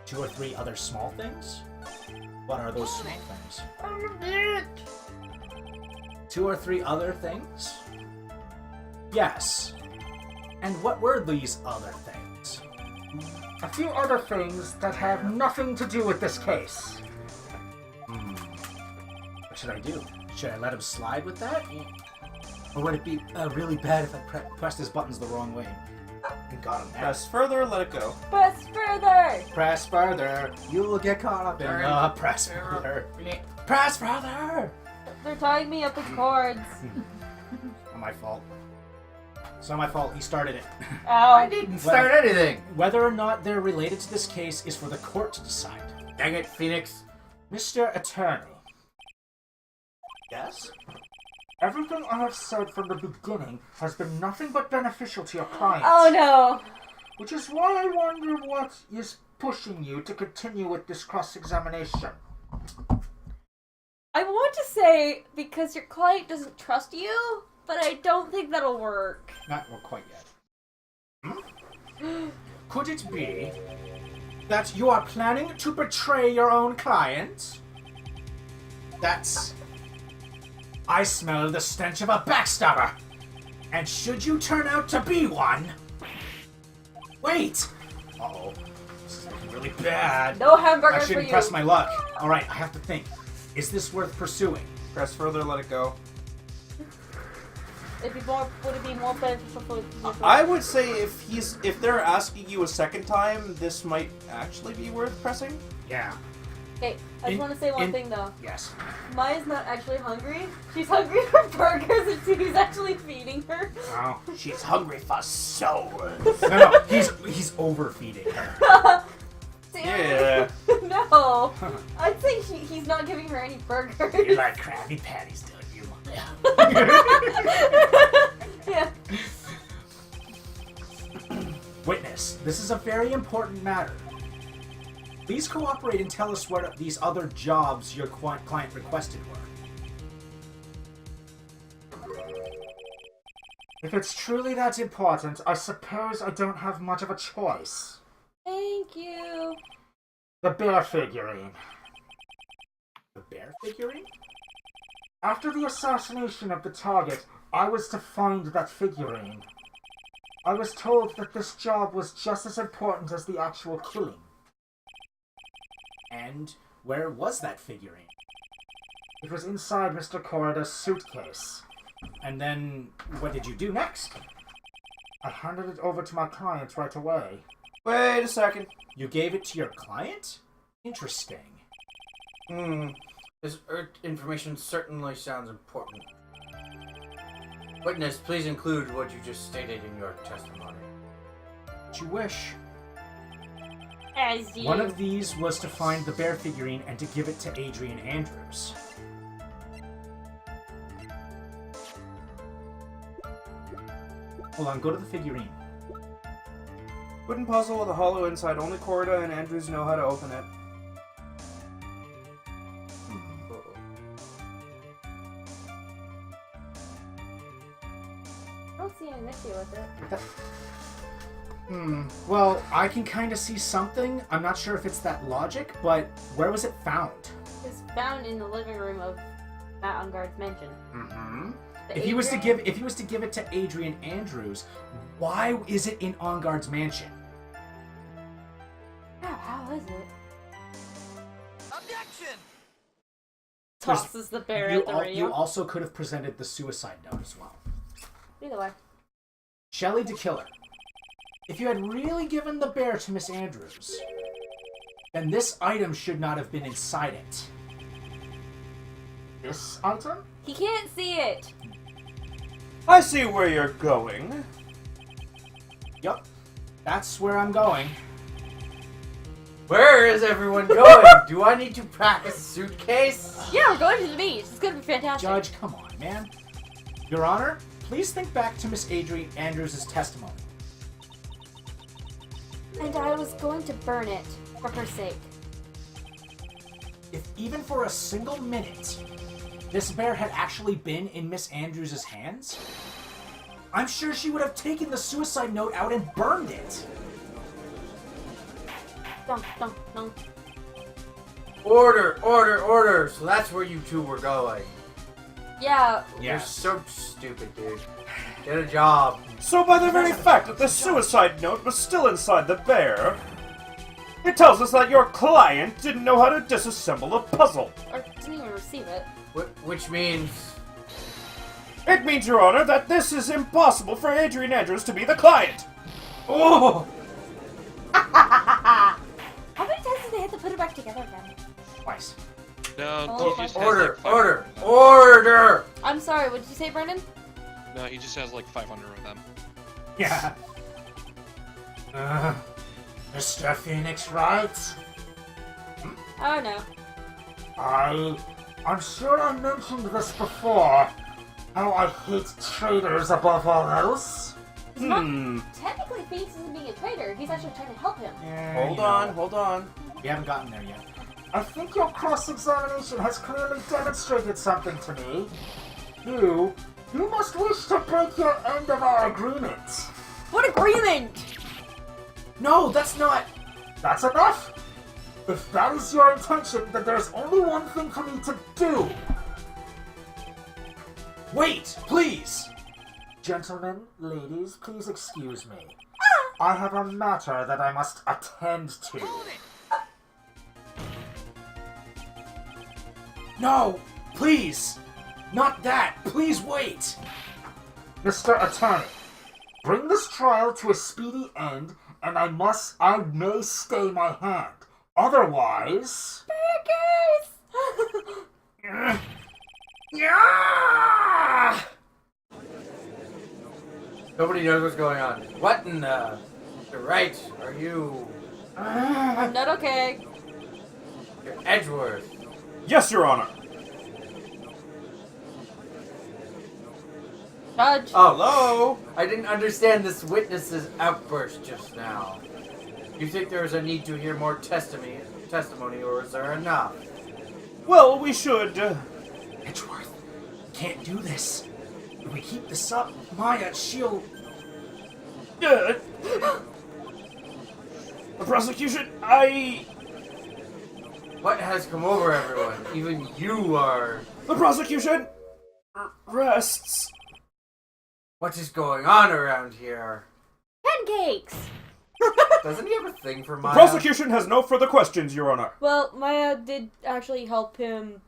2 or 3 other small things? What are those small things? 2 or 3 other things? Yes. And what were these other things? A few other things that have nothing to do with this case. What should I do? Should I let him slide with that? Or would it be really bad if I pressed his buttons the wrong way and got him? Press further, let it go. Press further! Press further. You will get caught up in press further. Press further! They're tying me up with cords. Not my fault. It's not my fault. He started it. I Ow. didn't start anything. Whether or not they're related to this case is for the court to decide. Dang it, Phoenix. Mr. Attorney. Yes? Everything I have said from the beginning has been nothing but beneficial to your client. Oh no. Which is why I wonder what is pushing you to continue with this cross-examination. I want to say because your client doesn't trust you, but I don't think that'll work. Not quite yet. Could it be that you are planning to betray your own client? I smell the stench of a backstabber. And should you turn out to be one... Wait! Uh-oh. This is looking really bad. No hamburger I for shouldn't you. press my luck. Alright, I have to think. Is this worth pursuing? Press further, let it go. Would it be more beneficial for you? I would say if they're asking you a second time, this might actually be worth pressing. Yeah. Okay, I just want to say one thing though. Yes. Maya's not actually hungry. She's hungry for burgers and Sue's actually feeding her. Oh. She's hungry for soul. No, he's overfeeding her. Yeah. No. I'd say he's not giving her any burgers. You like Krabby Patties, don't you? Yeah. Witness, this is a very important matter. Please cooperate and tell us what these other jobs your client requested were. If it's truly that important, I suppose I don't have much of a choice. Thank you. The bear figurine. The bear figurine? After the assassination of the target, I was to find that figurine. I was told that this job was just as important as the actual killing. And where was that figurine? It was inside Mr. Corrida's suitcase. And then, what did you do next? I handed it over to my client right away. Wait a second. You gave it to your client? Interesting. This information certainly sounds important. Witness, please include what you just stated in your testimony. What you wish. As you. One of these was to find the bear figurine and to give it to Adrian Andrews. Hold on, go to the figurine. Wooden puzzle with a hollow inside. Only Corda and Andrews know how to open it. I don't see an issue with it. Well, I can kind of see something. I'm not sure if it's that logic, but where was it found? It's found in the living room of Matt Ungard's mansion. Mm-hmm. The If he was to Adrian- give it to Adrian Andrews, why is it in Ungard's mansion? How is it? Objection! Tosses the bear at the radio. You also could have presented the suicide note as well. Either way. Shelley the Killer. If you had really given the bear to Miss Andrews, then this item should not have been inside it. This item? He can't see it. I see where you're going. Yup, that's where I'm going. Where is everyone going? Do I need to pack a suitcase? Yeah, we're going to the beach. It's gonna be fantastic. Judge, come on, man. Your Honor, please think back to Miss Adrian Andrews' testimony. And I was going to burn it for her sake. If even for a single minute, this bear had actually been in Miss Andrews' hands, I'm sure she would have taken the suicide note out and burned it. Dunk, dunk, dunk. Order, order, order. So that's where you two were going. Yeah, You're so stupid, dude. Get a job. So by the very fact that the suicide note was still inside the bear, it tells us that your client didn't know how to disassemble a puzzle. or didn't even receive it. Which means... It means, Your Honor, that this is impossible for Adrian Andrews to be the client. Oh! How many times did they have to put it back together again? Twice. No, Oh, he just has Order, like five- order, order! I'm sorry, what did you say, Brendan? No, he just has like 500 of them. Yeah. Mr. Phoenix Wright? Oh no. I'm sure I mentioned this before. How I hate traitors above all else. Technically, Phoenix isn't being a traitor. He's actually trying to help him. Yeah, Hold on. We haven't gotten there yet. I think your cross-examination has clearly demonstrated something to me. You must wish to break your end of our agreement. What agreement? No, that's not. That's enough. If that is your intention, then there's only one thing for me to do. Wait, please. Gentlemen, ladies, please excuse me. I have a matter that I must attend to. No, please. Not that. Please wait. Mr. Attorney, bring this trial to a speedy end, and I may stay my hand. Otherwise... Yeah! Nobody knows what's going on. What in the... Wright, are you... I'm not okay. You're Edgeworth. Yes, Your Honor. Judge. Oh, I didn't understand this witness's outburst just now. You think there is a need to hear more testimony, or is there enough? Well, we should. Edgeworth, can't do this. If we keep this up, Maya, she'll... The prosecution, What has come over everyone? Even you are... The prosecution rests. What is going on around here? Pancakes. Doesn't he have a thing for The Maya? prosecution has no further questions, Your Honor. Well, Maya did actually help him,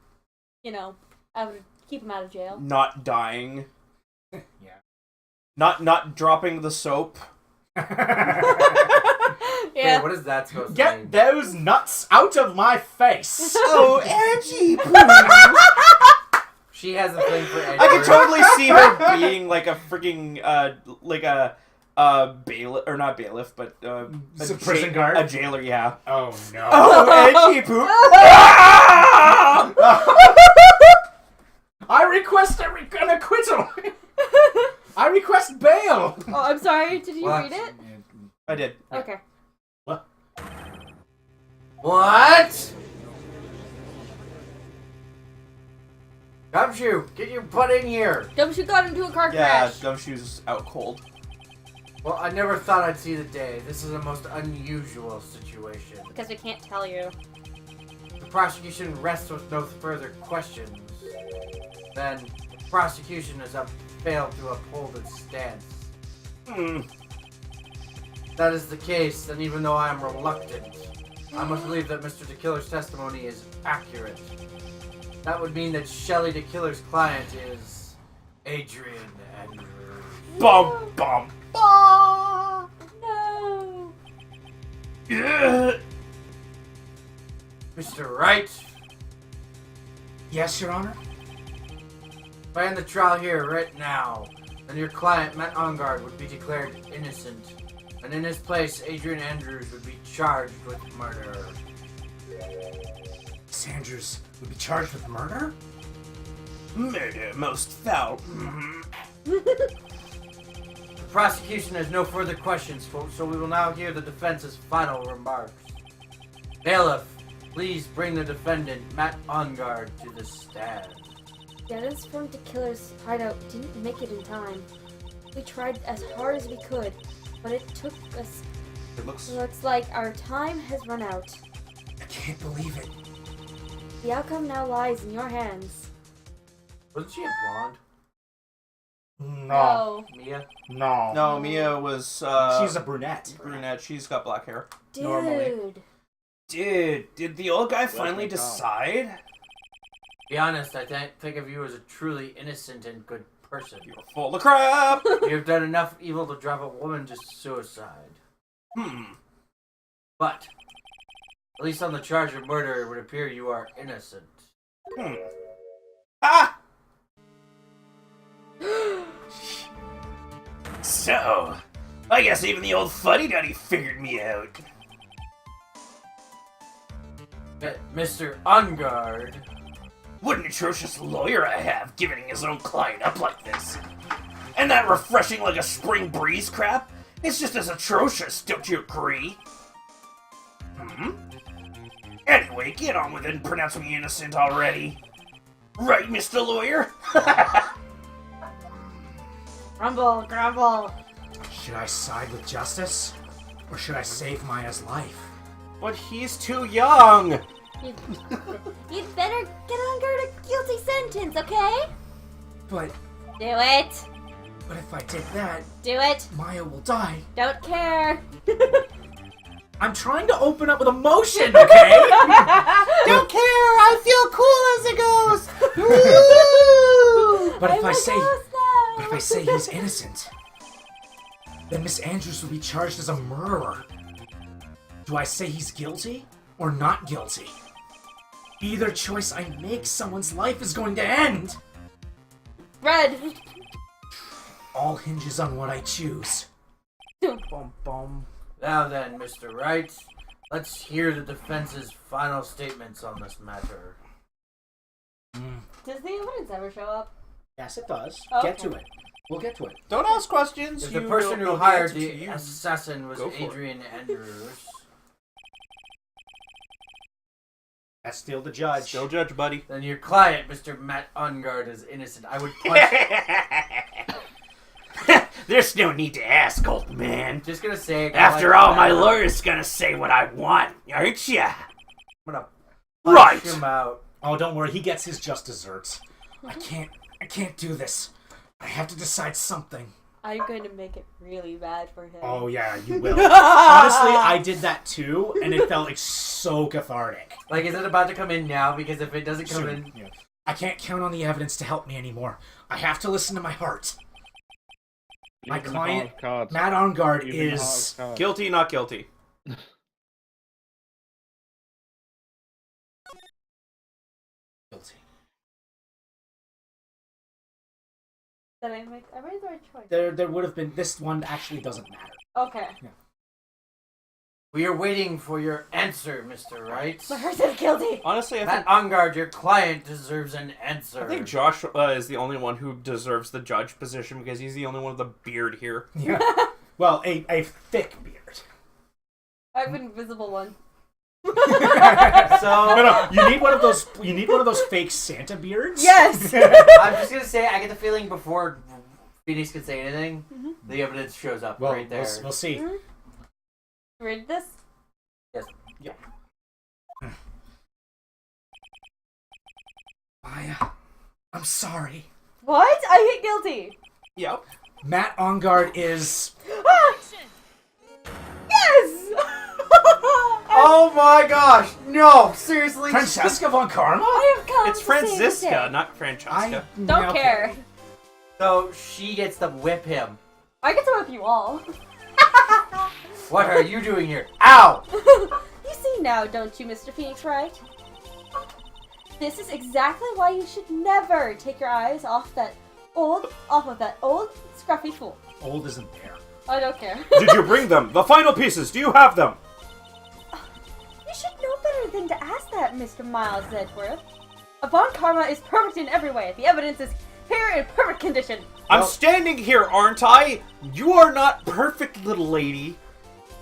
keep him out of jail. Not dying. Yeah. Not dropping the soap. Yeah. Wait, what is that supposed to Get mean? those nuts out of my face! Oh, Angie, She has a thing for Edgeworth. I can totally see her being like a freaking bailiff, or not bailiff, but Prison guard? a jailer, yeah. Oh no. Oh, Angie poop! I request an acquittal! I request bail! Oh, I'm sorry. Did you What? read it? I did. Okay. What? Gumshoe, get your butt in here. Gumshoe got into a car Yeah, crash. Gumshoe's out cold. Well, I never thought I'd see the day. This is a most unusual situation. Because we can't tell you. The prosecution rests with no further questions. Then, the prosecution has failed to uphold its stance. If that is the case, then even though I am reluctant, I must believe that Mr. DeKiller's testimony is accurate. That would mean that Shelley DeKiller's client is Adrian Andrews. Bum bum. No. Mr. Wright, Yes, Your Honor? if I end the trial here right now, then your client, Matt Ongard, would be declared innocent. And in his place, Adrian Andrews would be charged with murder. Sanders would be charged with murder? Murder most foul. The prosecution has no further questions, folks, so we will now hear the defense's final remarks. Bailiff, please bring the defendant, Matt Ongard, to the stand. Dennis from DeKiller's hideout didn't make it in time. We tried as hard as we could, but it took us. It looks. Looks like our time has run out. I can't believe it. The outcome now lies in your hands. Wasn't she a blonde? No. Mia? No. No, Mia was. She's a brunette. brunette. She's got black hair. Dude. Normally. Did the old guy finally decide? Be honest, I think of you as a truly innocent and good person. You're full of crap. You've done enough evil to drive a woman to suicide. But, at least on the charge of murder, it would appear you are innocent. Ah! So, I guess even the old fuddy-duddy figured me out. Mr. Ungard. What an atrocious lawyer I have, giving his own client up like this. And that refreshing like a spring breeze crap? It's just as atrocious, don't you agree? Anyway, get on with it and pronounce me innocent already. Right, Mr. Lawyer? Grumble, grumble. Should I side with justice? Or should I save Maya's life? But he's too young! You'd better get Ungard a guilty sentence, okay? But Do it. if I did that, Do it. Maya will die. Don't care. I'm trying to open up with emotion, okay? Don't care! I feel cool as it goes! But if I'm I a say ghost now. But if I say he's innocent, then Miss Andrews will be charged as a murderer. Do I say he's guilty or not guilty? Either choice I make, someone's life is going to end. Red. All hinges on what I choose. Bum bum. Now then, Mr. Wright, let's hear the defense's final statements on this matter. Does the evidence ever show up? Yes, it does. Okay. Get to it. We'll get to it. Don't ask questions. If the you person don't who know hired answer to the you. assassin was Go for it. Adrian Andrews, That's still the judge. Still judge, buddy. then your client, Mr. Matt Ungard, is innocent. I would punch. There's no need to ask, old man. Just gonna say. After all, my lawyer's gonna say what I want, aren't ya? I'm gonna punch Right. him out. Oh, don't worry. He gets his just desserts. I can't do this. I have to decide something. I'm going to make it really bad for him. Oh, yeah, you will. Honestly, I did that too, and it felt like so cathartic. Like, is it about to come in now? Because if it doesn't come in, Yeah. I can't count on the evidence to help me anymore. I have to listen to my heart. My Even the client, hard cards. Matt Ongard, Even the is... hard cards. Guilty, not guilty. guilty. Did I made the right choice. There would have been... This one actually doesn't matter. Okay. we are waiting for your answer, Mr. Wright. My heart says guilty. Honestly, I Matt think Ungard, your client deserves an answer. I think Josh is the only one who deserves the judge position because he's the only one with a beard here. Yeah. Well, a thick beard. I have an invisible one. So No, you need one of those. You need one of those fake Santa beards. Yes. I'm just gonna say, I get the feeling before Phoenix can say anything, the evidence shows up Well, right there. we'll see. Read this. Maya, I'm sorry. What? I hit guilty. Yep. Matt Ongard is... Yes. Oh my gosh! No, seriously. Francesca von Karma? I have come It's to save the Franziska, day. not Francesca. Don't care. So she gets to whip him. I get to whip you all. What are you doing here? Ow! You see now, don't you, Mr. Phoenix Wright? This is exactly why you should never take your eyes off of that old scruffy fool. Old isn't there. I don't care. Did you bring them? The final pieces, do you have them? You should know better than to ask that, Mr. Miles Edgeworth. Von Karma is perfect in every way. The evidence is here in perfect condition. I'm standing here, aren't I? You are not perfect, little lady.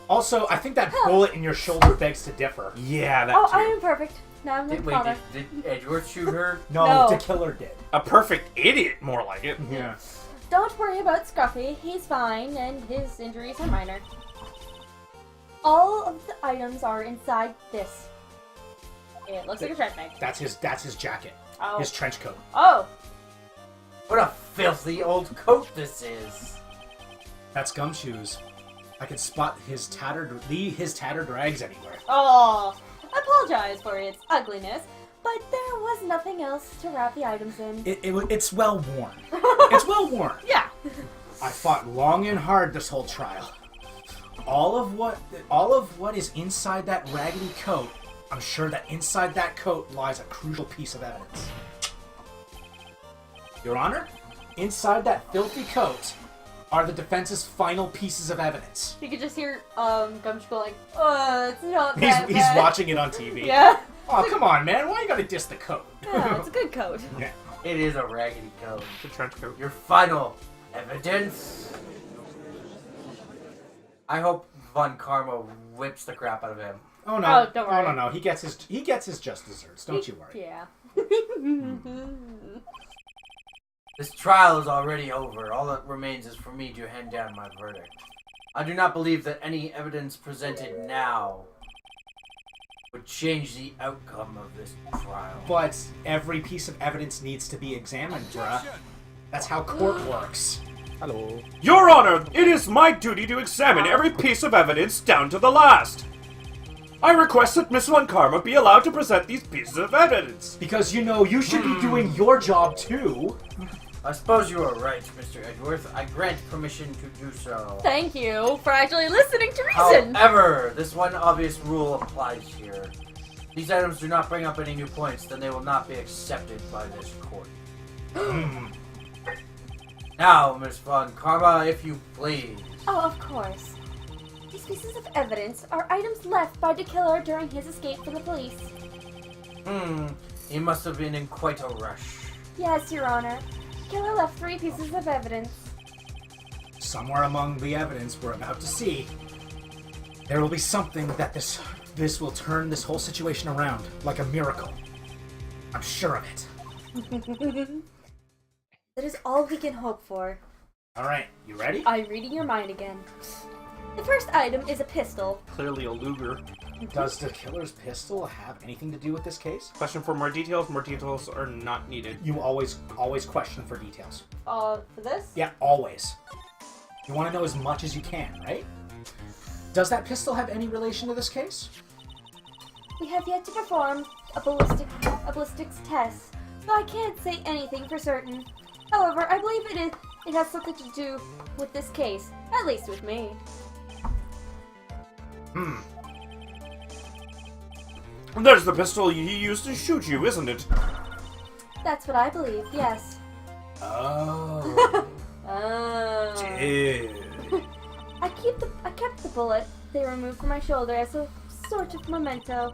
Also, I think that bullet in your shoulder begs to differ. Yeah, that Oh, too. I am perfect. Now I'm Did, the father. did Edgeworth shoot her? No, No. the killer did. A perfect idiot, more like it. Yeah. Don't worry about Scruffy. He's fine, and his injuries are minor. All of the items are inside this. It looks like a trash bag. That's his jacket. Oh. His trench coat. Oh. What a filthy old coat this is. That's Gumshoes. I can spot his tattered rags anywhere. Oh, I apologize for its ugliness, but there was nothing else to wrap the items in. It's well worn. It's well worn. Yeah. I fought long and hard this whole trial. All of what is inside that raggedy coat, I'm sure that inside that coat lies a crucial piece of evidence. Your Honor, inside that filthy coat are the defense's final pieces of evidence. You could just hear Gumshoe go like, it's not He's, that he's bad." watching it on TV. Yeah. Oh, come on, man. Why you gotta diss the code? Yeah, it's a good code. Yeah. It is a raggedy code. The trench coat. Your final evidence. I hope Von Karma whips the crap out of him. Oh no! Oh, don't worry. No! He gets his just desserts. Don't you worry. Yeah. This trial is already over. All that remains is for me to hand down my verdict. I do not believe that any evidence presented now would change the outcome of this trial. But every piece of evidence needs to be examined, bruh. That's how court works. Hello. Your Honor, it is my duty to examine every piece of evidence down to the last. I request that Miss Von Karma be allowed to present these pieces of evidence. Because, you should be doing your job, too. I suppose you are right, Mr. Edgeworth. I grant permission to do so. Thank you for actually listening to reason. However, this one obvious rule applies here. These items do not bring up any new points, then they will not be accepted by this court. Now, Miss Von Karma, if you please. Oh, of course. These pieces of evidence are items left by the killer during his escape from the police. He must have been in quite a rush. Yes, Your Honor. The killer left 3 pieces of evidence. Somewhere among the evidence we're about to see, there will be something that this will turn this whole situation around, like a miracle. I'm sure of it. That is all we can hope for. Alright, you ready? I'm reading your mind again. The first item is a pistol. Clearly a Luger. Does the killer's pistol have anything to do with this case? Question for more details. More details are not needed. You always question for details. For this? Yeah, always. You want to know as much as you can, right? Does that pistol have any relation to this case? We have yet to perform a ballistics test, so I can't say anything for certain. However, I believe it has something to do with this case, at least with me. That is the pistol he used to shoot you, isn't it? That's what I believe, yes. Oh. Dude. I kept the bullet they removed from my shoulder as a sort of memento.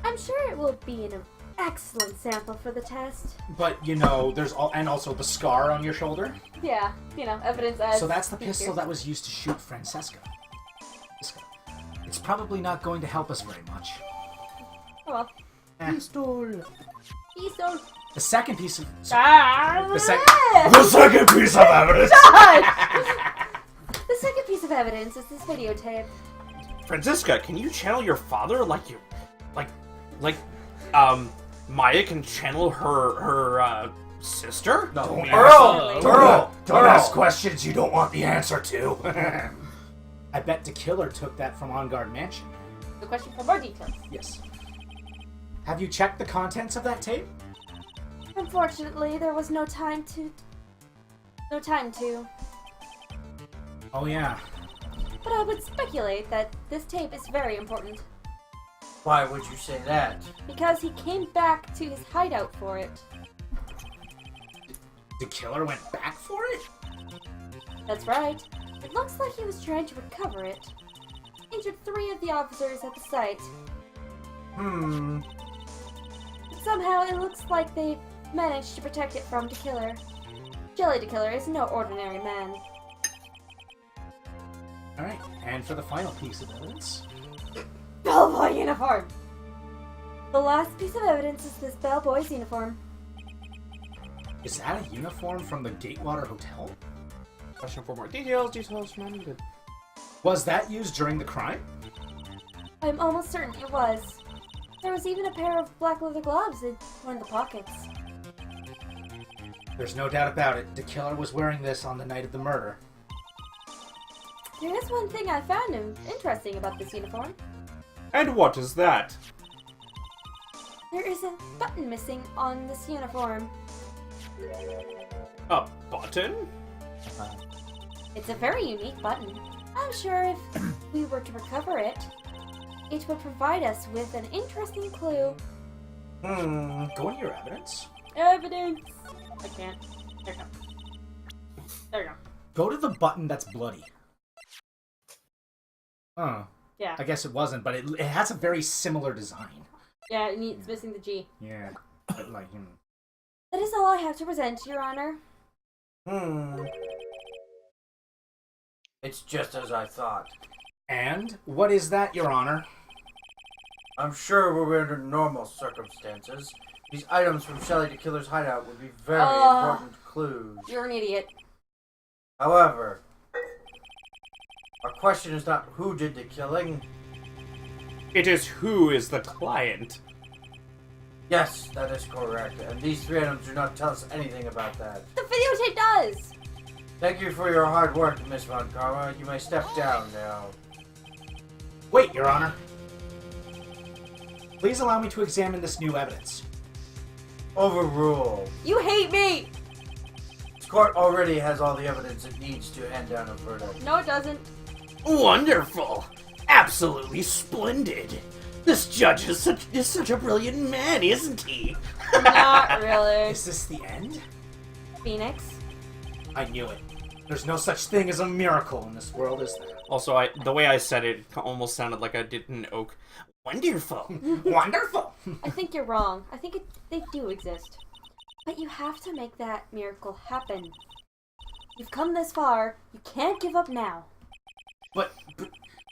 I'm sure it will be an excellent sample for the test. But, there's and also the scar on your shoulder. Yeah, evidence as... So that's the pistol that was used to shoot Francesca. It's probably not going to help us very much. Oh well. Pistol. Pistol. The second piece of... The second piece of evidence! The second piece of evidence is this videotape. Francisca, can you channel your father like Maya can channel her sister? No, Earl! Don't Earl. ask questions you don't want the answer to. I bet the killer took that from On Guard Mansion. The question for more details. Yes. Have you checked the contents of that tape? Unfortunately, there was no time to. Oh yeah. But I would speculate that this tape is very important, Why would you say that? because he came back to his hideout for it. The killer went back for it? That's right. It looks like he was trying to recover it. Injured 3 of the officers at the site. But somehow it looks like they managed to protect it from the killer. Jelly the Killer is no ordinary man. Alright, and for the final piece of evidence. Bellboy uniform! The last piece of evidence is this bellboy's uniform. Is that a uniform from the Gatewater Hotel? Question for more details. Details not needed. Was that used during the crime? I'm almost certain it was. There was even a pair of black leather gloves in one of the pockets. There's no doubt about it. The killer was wearing this on the night of the murder. There is one thing I found interesting about this uniform. And what is that? There is a button missing on this uniform. A button? It's a very unique button. I'm sure if we were to recover it, it would provide us with an interesting clue. Go into your evidence. Evidence! I can't. There you go. There you go. Go to the button that's bloody. Oh. Yeah. I guess it wasn't, but it has a very similar design. Yeah, it's missing the G. Yeah. But like, That is all I have to present, Your Honor. It's just as I thought. And what is that, Your Honor? I'm sure we're under normal circumstances. These items from Shelley the Killer's hideout would be very important clues. You're an idiot. However, our question is not who did the killing. It is who is the client. Yes, that is correct. And these three items do not tell us anything about that. The videotape does! Thank you for your hard work, Miss Von Karma. You may step down now. Wait, Your Honor. Please allow me to examine this new evidence. Overruled. You hate me! This court already has all the evidence it needs to hand down a verdict. No, it doesn't. Wonderful! Absolutely splendid! This judge is such a brilliant man, isn't he? Not really. Is this the end? Phoenix? I knew it. There's no such thing as a miracle in this world, is there? Also, the way I said it almost sounded like I did an oak. Wonderful! Wonderful! I think you're wrong. I think they do exist. But you have to make that miracle happen. You've come this far. You can't give up now. But no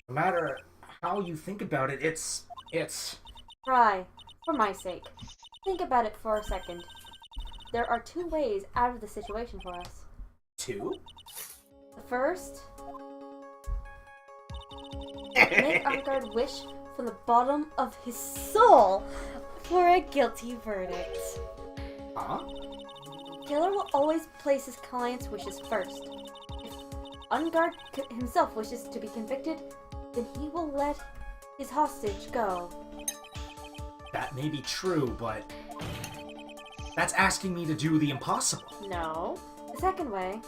matter how you think about it, it's... Try, for my sake. Think about it for a second. There are two ways out of the situation for us. Two? The first... make Arngard wish from the bottom of his soul for a guilty verdict. Huh? Killer will always place his client's wishes first. If Arngard himself wishes to be convicted, then he will let his hostage go. That may be true, but... that's asking me to do the impossible. No. The second way...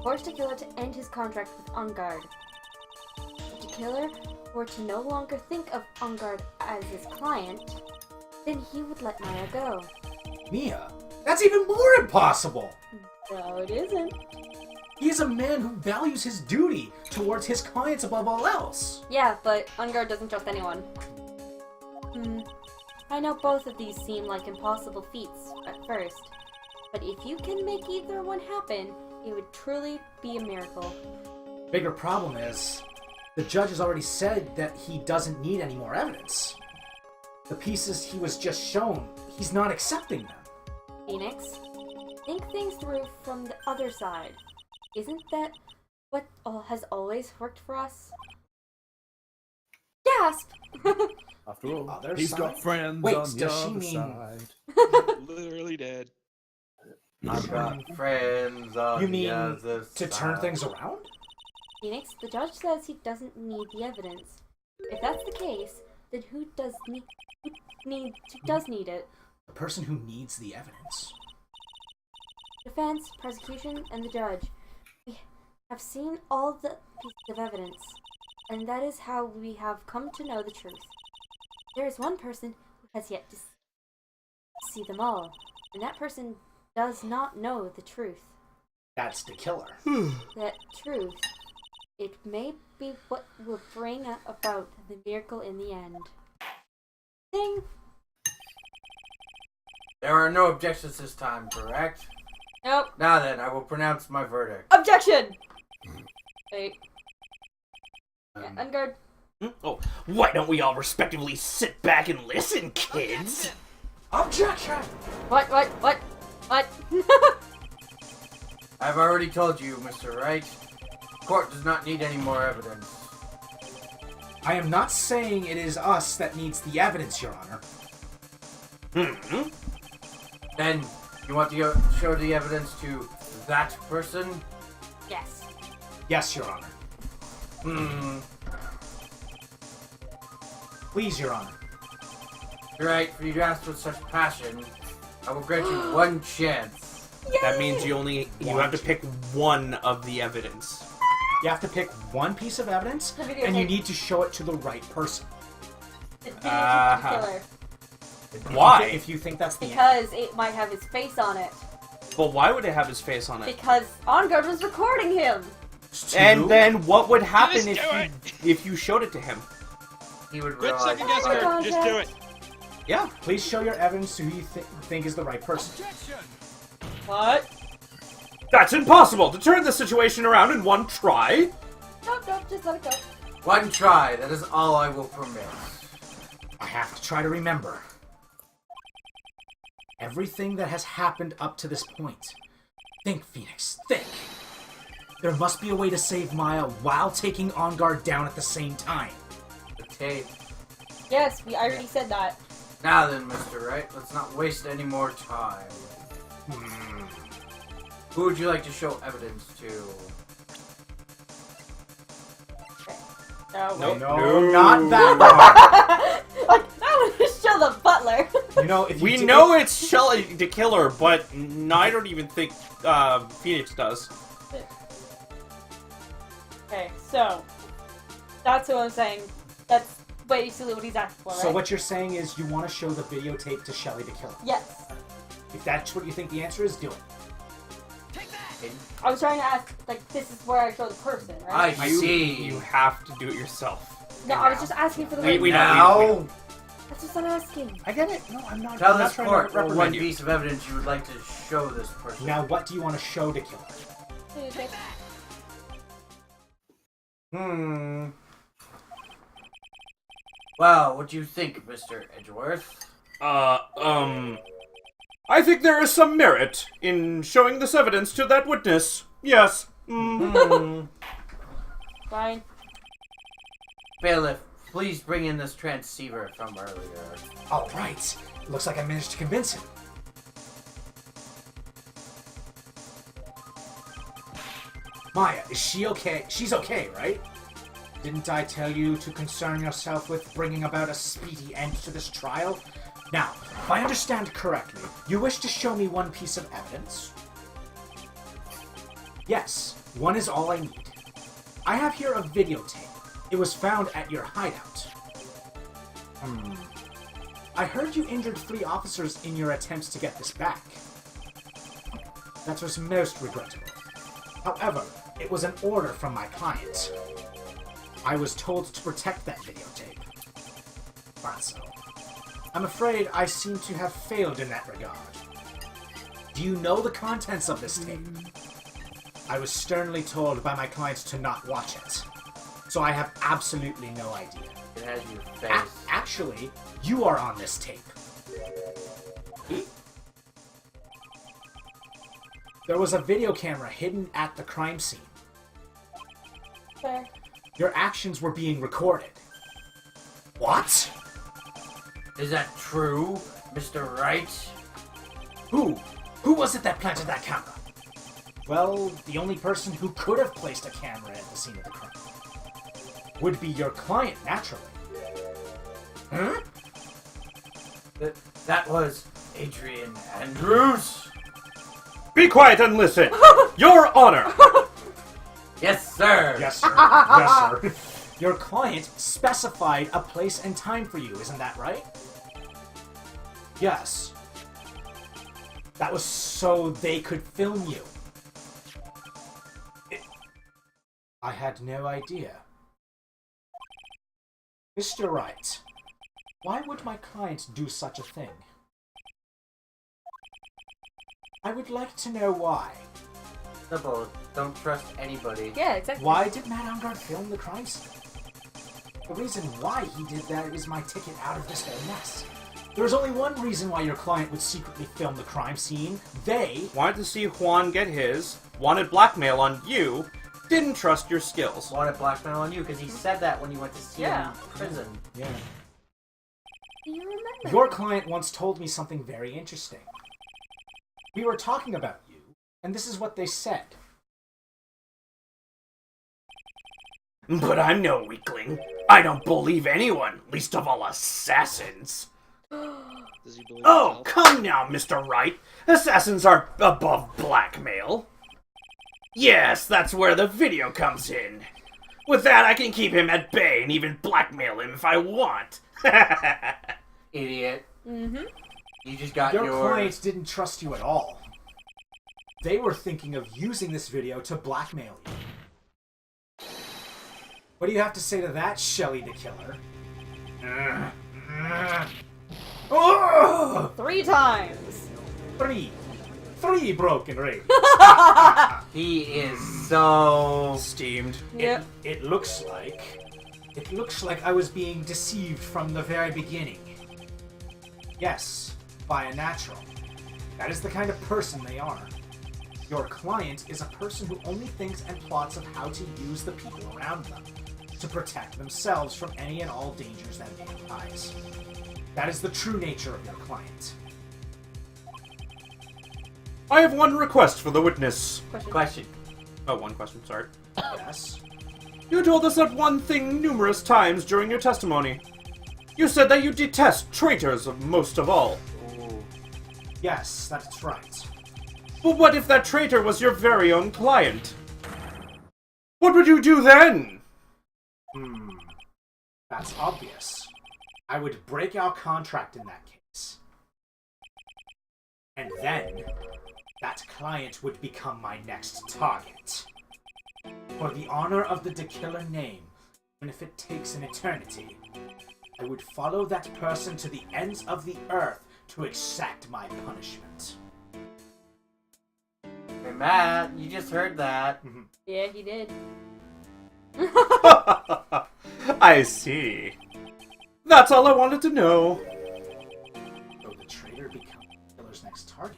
force the killer to end his contract with Arngard. If the killer were to no longer think of Arngard as his client, then he would let Maya go. Mia? That's even more impossible! No, it isn't. He is a man who values his duty towards his clients above all else. Yeah, but Arngard doesn't trust anyone. I know both of these seem like impossible feats at first, but if you can make either one happen, it would truly be a miracle. Bigger problem is, the judge has already said that he doesn't need any more evidence. The pieces he was just shown, he's not accepting them. Phoenix, think things through from the other side. Isn't that what has always worked for us? Gasp! After all, Other he's side? got friends Wait, on the does she other mean- side. Literally dead. I've got friends on You mean the other to turn side. things around? Phoenix, the judge says he doesn't need the evidence. If that's the case, then who does need it? The person who needs the evidence. Defense, prosecution, and the judge. We have seen all the pieces of evidence, and that is how we have come to know the truth. There is one person who has yet to see them all, and that person does not know the truth. That's the killer. That truth, it may be what will bring about the miracle in the end. Ding! There are no objections this time, correct? Nope. Now then, I will pronounce my verdict. Objection! Wait. Yeah, Arngard. Oh, why don't we all respectively sit back and listen, kids? Objection! What? What? I've already told you, Mr. Wright. Court does not need any more evidence. I am not saying it is us that needs the evidence, Your Honor. Then, you want to show the evidence to that person? Yes. Yes, Your Honor. Please, Your Honor. You're right, for you to ask with such passion, I will grant you one chance. That means you have to pick one of the evidence. You have to pick one piece of evidence, The and you videotape. need to show it to the right person. The videotape the killer. Why? If you think that's the end. Because it might have his face on it. But why would it have his face on it? Because On Guard was recording him. And then what would happen Just do if you showed it to him? He would Good realize. second guess her. Just do it. Yeah. Please show your evidence who you think is the right person. What? That's impossible! To turn the situation around in one try? Nope, just let it go. One try. That is all I will permit. I have to try to remember everything that has happened up to this point. Think, Phoenix, think. There must be a way to save Maya while taking On Guard down at the same time. The tape. Yes, I already said that. Now then, Mr. Wright, let's not waste any more time. Who would you like to show evidence to? No, Nope. No, not that like, I would just show the butler. one. You know, if you We did- know it's Shelly the Killer, but I don't even think Phoenix does. Okay, so that's what I'm saying. That's basically what he's asking for, right? So what you're saying is you want to show the videotape to Shelly the Killer. Yes. If that's what you think the answer is, do it. I was trying to ask, like, this is where I show the person, right? I see. You have to do it yourself. No, I was just asking for the We know. Now, That's just what I'm asking. I get it. No, I'm not. tell I'm not this trying court to what one reprimand you. piece of evidence you would like to show this person. Now, what do you want to show the killer? Well, what do you think, Mr. Edgeworth? I think there is some merit in showing this evidence to that witness. Yes. Fine. Bailiff, please bring in this transceiver from earlier. All right. Looks like I managed to convince him. Maya, is she okay? She's okay, right? Didn't I tell you to concern yourself with bringing about a speedy end to this trial? Now, if I understand correctly, you wish to show me one piece of evidence? Yes, one is all I need. I have here a videotape. It was found at your hideout. I heard you injured 3 officers in your attempts to get this back. That was most regrettable. However, it was an order from my client. I was told to protect that videotape. Thought so. I'm afraid I seem to have failed in that regard. Do you know the contents of this tape? I was sternly told by my client to not watch it. So I have absolutely no idea. It has your face. Actually, you are on this tape. There was a video camera hidden at the crime scene. Fair. Your actions were being recorded. What? Is that true, Mr. Wright? Who? Who was it that planted that camera? Well, the only person who could have placed a camera at the scene of the crime would be your client, naturally. Huh? That was Adrian Andrews. Be quiet and listen. Your Honor. Yes, sir. Yes, sir. Yes, sir. Your client specified a place and time for you, isn't that right? Yes. That was so they could film you. I had no idea. Mr. Wright, why would my client do such a thing? I would like to know why. Simple. Don't trust anybody. Yeah, exactly. Why did Matt Armgard film the crime scene? The reason why he did that is my ticket out of this whole mess. There's only one reason why your client would secretly film the crime scene. They Wanted to see Juan get his. Wanted blackmail on you. Didn't trust your skills. Wanted blackmail on you because he said that when you went to see him Yeah. in prison. Yeah. Do you remember? Your client once told me something very interesting. We were talking about you, and this is what they said. But I'm no weakling. I don't believe anyone, least of all assassins. Does he believe Oh, himself? come now, Mr. Wright. Assassins are above blackmail. Yes, that's where the video comes in. With that, I can keep him at bay and even blackmail him if I want. Idiot. Mm-hmm. You just got Your yours. client didn't trust you at all. They were thinking of using this video to blackmail you. What do you have to say to that, Shelly the Killer? Oh! 3 times. Three broken rings. He is so Steamed. Yep. It looks like I was being deceived from the very beginning. Yes, by a natural. That is the kind of person they are. Your client is a person who only thinks and plots of how to use the people around them to protect themselves from any and all dangers that may arise. That is the true nature of your client. I have one request for the witness. question. Oh, one question, sorry. Yes? You told us that one thing numerous times during your testimony. You said that you detest traitors most of all. Yes, that's right. But what if that traitor was your very own client? What would you do then? That's obvious. I would break our contract in that case. And then, that client would become my next target. For the honor of the Dekiller name, even if it takes an eternity, I would follow that person to the ends of the earth to exact my punishment. Hey, Matt, you just heard that. Yeah, he did. I see. That's all I wanted to know. So the traitor becomes the killer's next target.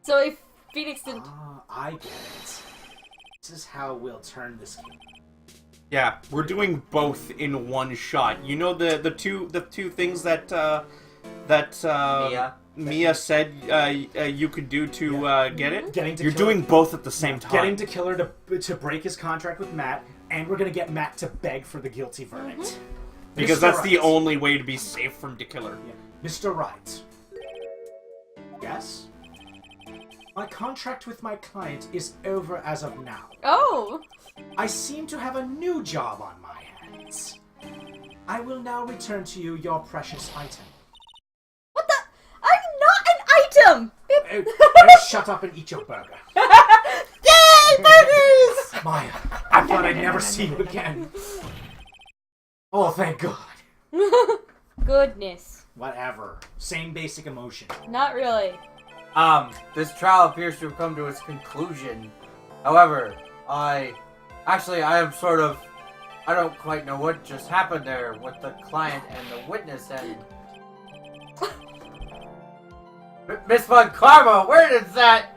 So if Phoenix didn't... I get it. This is how we'll turn this game. Yeah, we're doing both in one shot. You know the two things that Mia said you could do to get it? You're doing both at the same time. Getting Dekiller to break his contract with Matt, and we're gonna get Matt to beg for the guilty verdict. Because Mr. that's the Wright. only way to be safe from Dekiller. Yeah. Mr. Wright. Yes? My contract with my client is over as of now. Oh! I seem to have a new job on my hands. I will now return to you your precious item. What the? I'm not an item! Shut up and eat your burger. Yay, burgers! Maya, I thought I'd never see you again. Oh, thank God. Goodness. Whatever. Same basic emotion. Not really. This trial appears to have come to its conclusion. However, I am sort of... I don't quite know what just happened there with the client and the witness and... Miss Von Karma, where did that...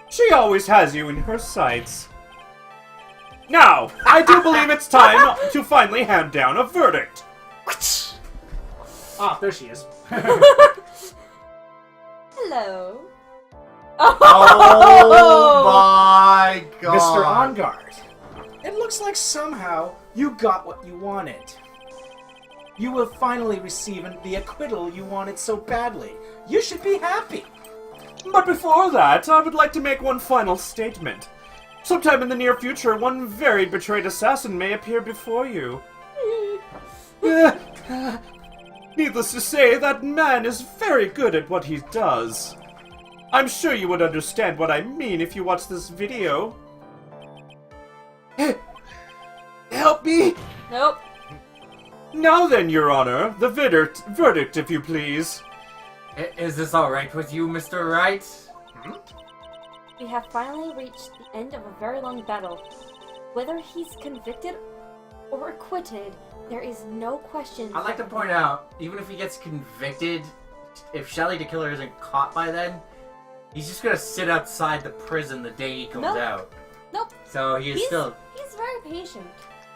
She always has you in her sights. Now, I do believe it's time to finally hand down a verdict. Ah, there she is. Hello. Oh my God. Mr. On Guard. It looks like somehow you got what you wanted. You will finally receive the acquittal you wanted so badly. You should be happy. But before that, I would like to make one final statement. Sometime in the near future, one very betrayed assassin may appear before you. Needless to say, that man is very good at what he does. I'm sure you would understand what I mean if you watch this video. Help me! Nope. Now then, Your Honor, the verdict, if you please. Is this alright with you, Mr. Wright? We have finally reached the end of a very long battle. Whether he's convicted or acquitted, there is no question. I'd like to point out, even if he gets convicted, if Shelly the Killer isn't caught by then, he's just gonna sit outside the prison the day he comes Nope. out. Nope. So he is He's still... very patient.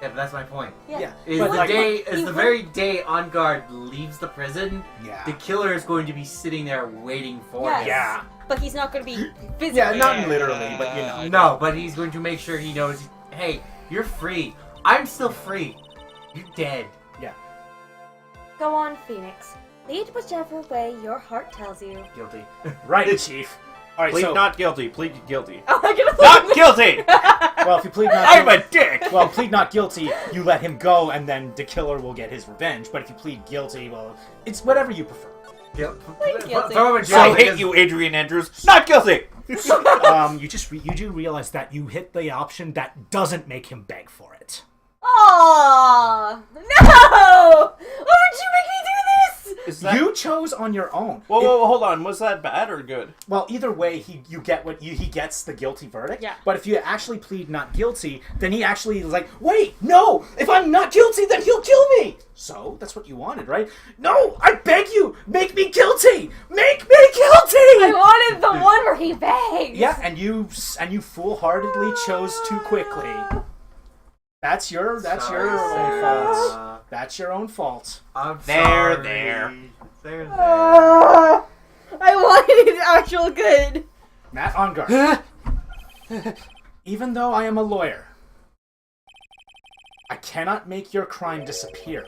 Yeah, but that's my point. Yeah. Is But the like- day, he the would- very day On Guard leaves the prison, Yeah. the killer is going to be sitting there waiting for Yes. him. Yeah. But he's not going to be physically. Yeah, not literally, but you know. No, but he's going to make sure he knows, hey, you're free. I'm still free. You're dead. Go on, Phoenix. Lead whichever way your heart tells you. Guilty. Right, Chief. Alright, Plead so... not guilty. Plead guilty. Oh, I'm gonna Not guilty! Well, if you plead not I'm guilty... a dick! Well, plead not guilty, you let him go, and then the killer will get his revenge. But if you plead guilty, well, it's whatever you prefer. Guilty. Throw him in I jail. hate you, Adrian Andrews. Not guilty. You do realize that you hit the option that doesn't make him beg for it. Oh no! Why would you make me do this? Is that... You chose on your own. Whoa, hold on. Was that bad or good? Well, either way, he gets the guilty verdict. Yeah. But if you actually plead not guilty, then he actually is like, wait, no! If I'm not guilty, then he'll kill me! So, that's what you wanted, right? No! I beg you! Make me guilty! Make me guilty! I wanted the one where he begs. Yeah, and you foolhardily chose too quickly. That's your own fault. That's your own fault. I'm There. sorry. There. I wanted actual good. Matt on guard. Even though I am a lawyer, I cannot make your crime disappear.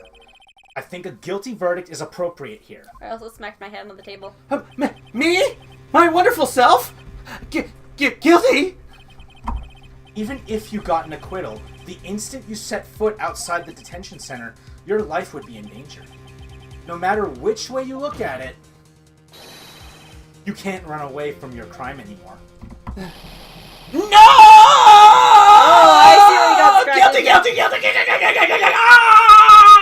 I think a guilty verdict is appropriate here. I also smacked my head on the table. Me? My wonderful self? Guilty? Even if you got an acquittal, the instant you set foot outside the detention center, your life would be in danger. No matter which way you look at it, you can't run away from your crime anymore. No! Oh, I see where you got the scratches. Guilty!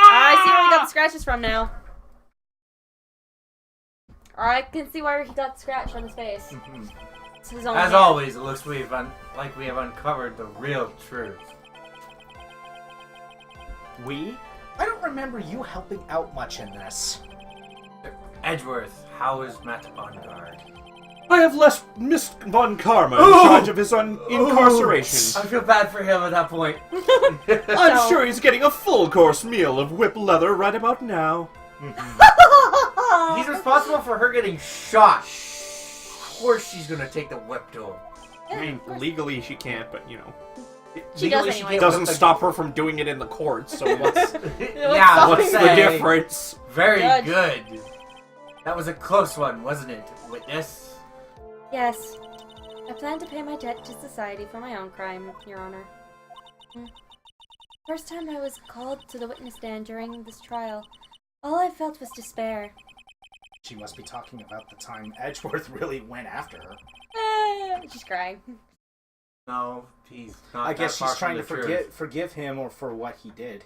I see where he got the scratches from now. Or I can see where he got the scratch on his face. It's his own As hand. always, it looks like we have uncovered the real truth. I don't remember you helping out much in this. Edgeworth, how is Matt on guard? I have left Miss Von Karma in charge of his incarceration. I feel bad for him at that point. I'm sure he's getting a full-course meal of whip leather right about now. He's responsible for her getting shot. Of course she's gonna take the whip to him. I mean, legally she can't, but you know. She does Legally, anyway. It doesn't stop her from doing it in the courts, so what's, Yeah, what's the say, difference? Very Judge. good. That was a close one, wasn't it, witness? Yes. I plan to pay my debt to society for my own crime, Your Honor. First time I was called to the witness stand during this trial, all I felt was despair. She must be talking about the time Edgeworth really went after her. She's crying. No, he's not. I guess that far she's trying to from the truth. forgive him or for what he did.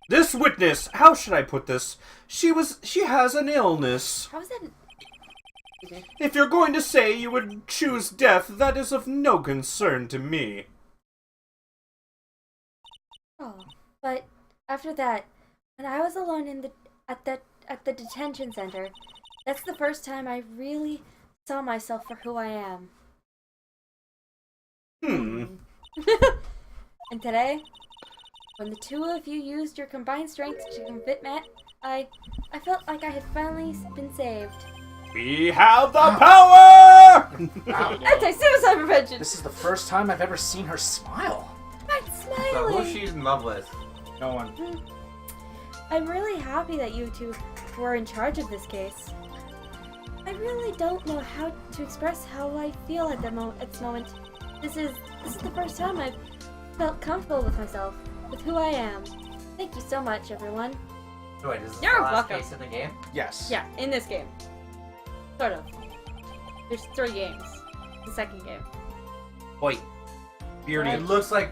This witness, how should I put this? She has an illness. How is that? If you're going to say you would choose death, that is of no concern to me. Oh, but after that, when I was alone at the detention center, that's the first time I really saw myself for who I am. And today, when the two of you used your combined strength to convict Matt, I felt like I had finally been saved. We have the power! Anti-suicide prevention! This is the first time I've ever seen her smile. I'm So smiling! who's she in love with? No one. I'm really happy that you two were in charge of this case. I really don't know how to express how I feel at this moment. This is the first time I've felt comfortable with myself, with who I am. Thank you so much, everyone. Wait, is this You're the last welcome. case in the game? Yes. Yeah, in this game. Sort of. There's 3 games. The second game. Wait. Beardy. It looks like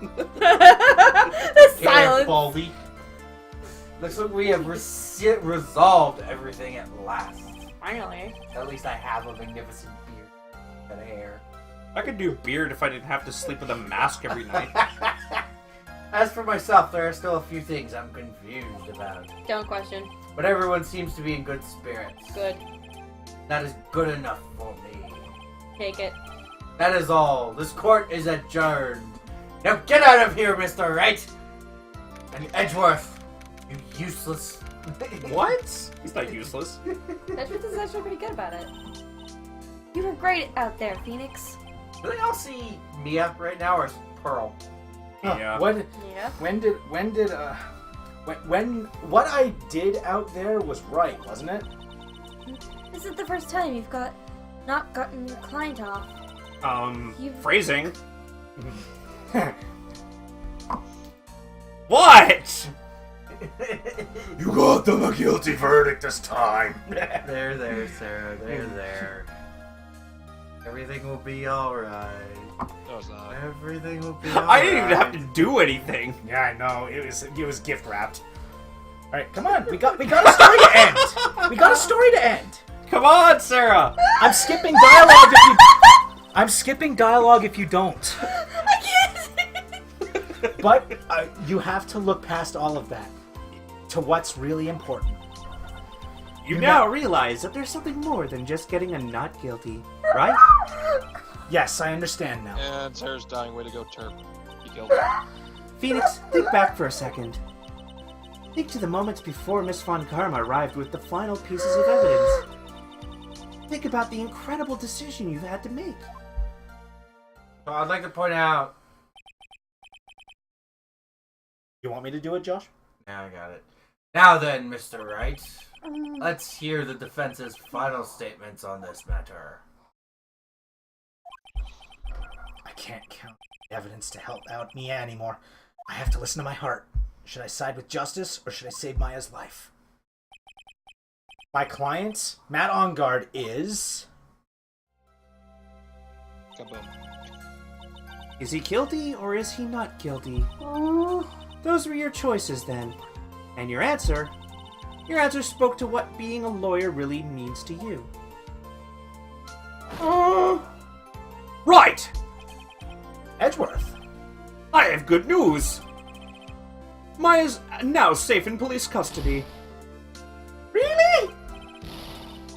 The silence. Baldy. Looks like we have resolved everything at last. Finally. At least I have a magnificent beard and hair. I could do beard if I didn't have to sleep with a mask every night. As for myself, there are still a few things I'm confused about. Don't question. But everyone seems to be in good spirits. Good. That is good enough for me. Take it. That is all. This court is adjourned. Now get out of here, Mr. Wright! And Edgeworth, you useless. What? He's not useless. Edgeworth is actually pretty good about it. You were great out there, Phoenix. Do they all see Mia right now, or is Pearl? Yeah. What Yeah. what I did out there was right, wasn't it? This is the first time you've not gotten your client off. Phrasing. What? You got them a guilty verdict this time. There, Sarah. There. Everything will be alright. No, it's not. Everything will be alright. I didn't even have to do anything. Yeah, I know. It was gift wrapped. All right, come on. We got a story to end. We got a story to end. Come on, Sarah. I'm skipping dialogue if you. I'm skipping dialogue if you don't. But you have to look past all of that to what's really important. You now realize that there's something more than just getting a not guilty, right? Yes, I understand now. And Sarah's dying. Way to go, Terp. You killed her. Phoenix, think back for a second. Think to the moments before Miss Von Karma arrived with the final pieces of evidence. Think about the incredible decision you've had to make. So I'd like to point out. You want me to do it, Josh? Yeah, I got it. Now then, Mr. Wright, let's hear the defense's final statements on this matter. I can't count evidence to help out Mia anymore. I have to listen to my heart. Should I side with justice or should I save Maya's life? My client, Matt Ongard, is... Kaboom. Is he guilty or is he not guilty? Those were your choices then. And your answer spoke to what being a lawyer really means to you. Right! Edgeworth. I have good news! Maya's now safe in police custody. Really?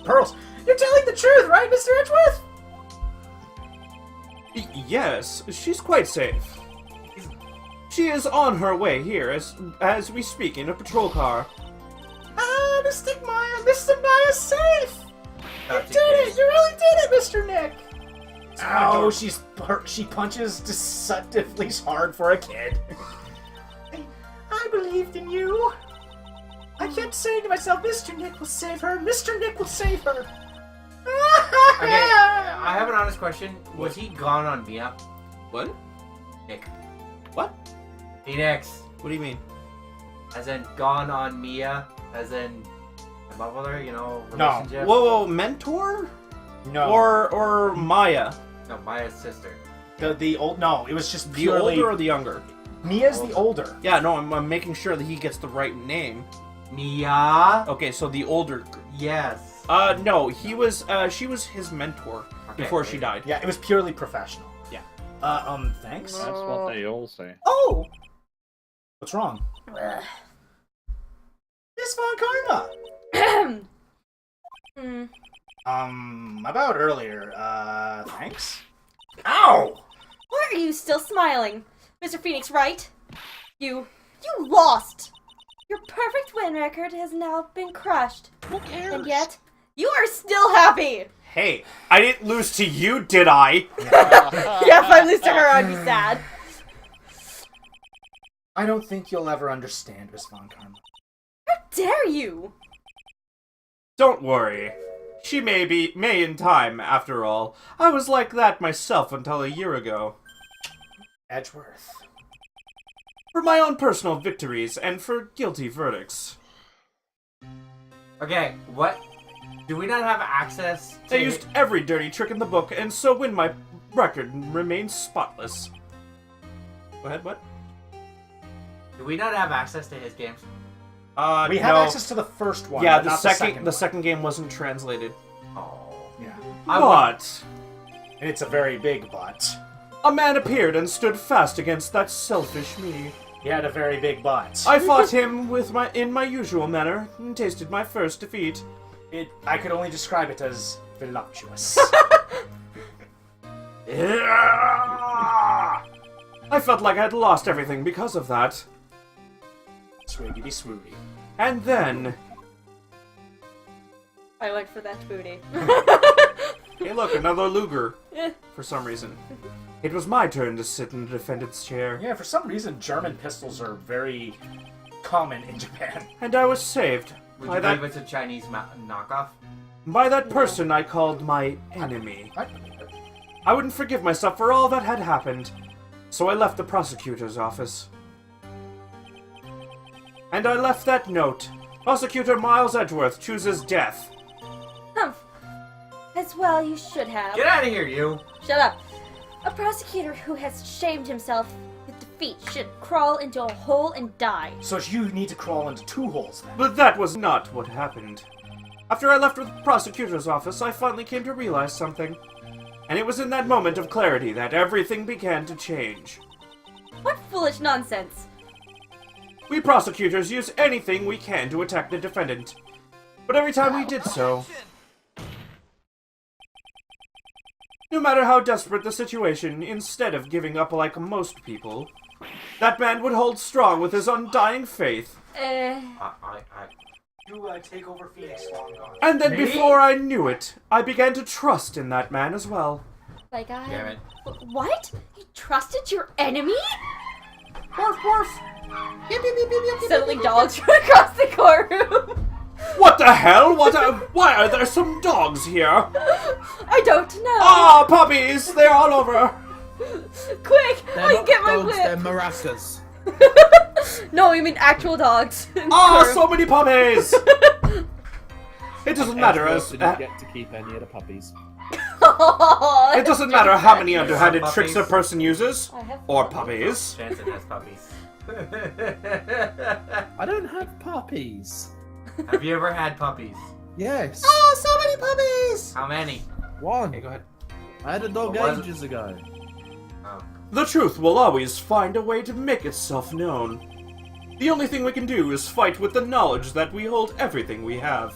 Pearls, you're telling the truth, right, Mr. Edgeworth? Yes, she's quite safe. She is on her way here as we speak in a patrol car. Ah, Mr. Maya's safe! You did it! You really did it, Mr. Nick! Oh, she punches deceptively hard for a kid. I believed in you. I kept saying to myself, Mr. Nick will save her. Mr. Nick will save her. Okay, I have an honest question. Was he gone on Mia? What? Nick. What? Phoenix. What do you mean? As in gone on Mia? As in above other, No. relationship? Whoa, mentor? No. Or Maya? No, Maya's sister. The old. No, it was just The purely. older or the younger? Mia's the older. Yeah, no, I'm making sure that he gets the right name. Mia? Okay, so the older. Yes. No, she was his mentor before she died. Yeah, it was purely professional. Yeah. Thanks. That's what they all say. Oh! What's wrong? Miss Von Karma! About earlier, thanks? Ow! Why are you still smiling? Mr. Phoenix, right? You lost! Your perfect win record has now been crushed. Who cares? And yet, You are still happy! Hey, I didn't lose to you, did I? Yeah, if I lose to her, I'd be sad. I don't think you'll ever understand, Miss Von Karma. How dare you? Don't worry. She may in time, after all. I was like that myself until a year ago. Edgeworth. For my own personal victories and for guilty verdicts. Okay, what? Do we not have access to... I used every dirty trick in the book, and so when my record remains spotless. Go ahead, what? Do we not have access to his games? We have access to the first one. Yeah, but not the second game wasn't translated. Oh. Yeah. But And it's a very big but. a man appeared and stood fast against that selfish me. He had a very big but. I fought him in my usual manner and tasted my first defeat. I could only describe it as voluptuous. I felt like I'd lost everything because of that. Swiggity swooty. And then... I went for that booty. Hey look, another Luger. Eh. For some reason. It was my turn to sit in the defendant's chair. Yeah, for some reason German pistols are very common in Japan. And I was saved. Would By you that, believe it's a Chinese knockoff? by that person I called my enemy. I believe it. I wouldn't forgive myself for all that had happened. So I left the prosecutor's office. And I left that note. Prosecutor Miles Edgeworth chooses death. Humph. As well, you should have. Get out of here, you! Shut up. A prosecutor who has shamed himself with defeat should crawl into a hole and die. So you need to crawl into 2 holes then. But that was not what happened. After I left the prosecutor's office, I finally came to realize something. And it was in that moment of clarity that everything began to change. What foolish nonsense. We prosecutors use anything we can to attack the defendant. But every time we did so, no matter how desperate the situation, instead of giving up like most people, that man would hold strong with his undying faith. You take over Phoenix long gone. And then before I knew it, I began to trust in that man as well. Like I... Damn it. What? You trusted your enemy? Barf, barf. Suddenly dogs run across the courtroom. What the hell? Why are there some dogs here? I don't know. Ah, puppies! They're all over. Quick! They're I not get my dogs, they're whip. maracas. No, you mean actual dogs. Ah, so many puppies! It doesn't matter Edgeworth as... didn't get to keep any of the puppies. It doesn't matter how many underhanded Puppies. tricks a person uses. I have Or puppies. Chance it has puppies. I don't have puppies. Have you ever had puppies? Yes. Oh, so many puppies! How many? One. Okay, go ahead. I had a dog What was it? ages ago. Oh. The truth will always find a way to make itself known. The only thing we can do is fight with the knowledge that we hold everything we have.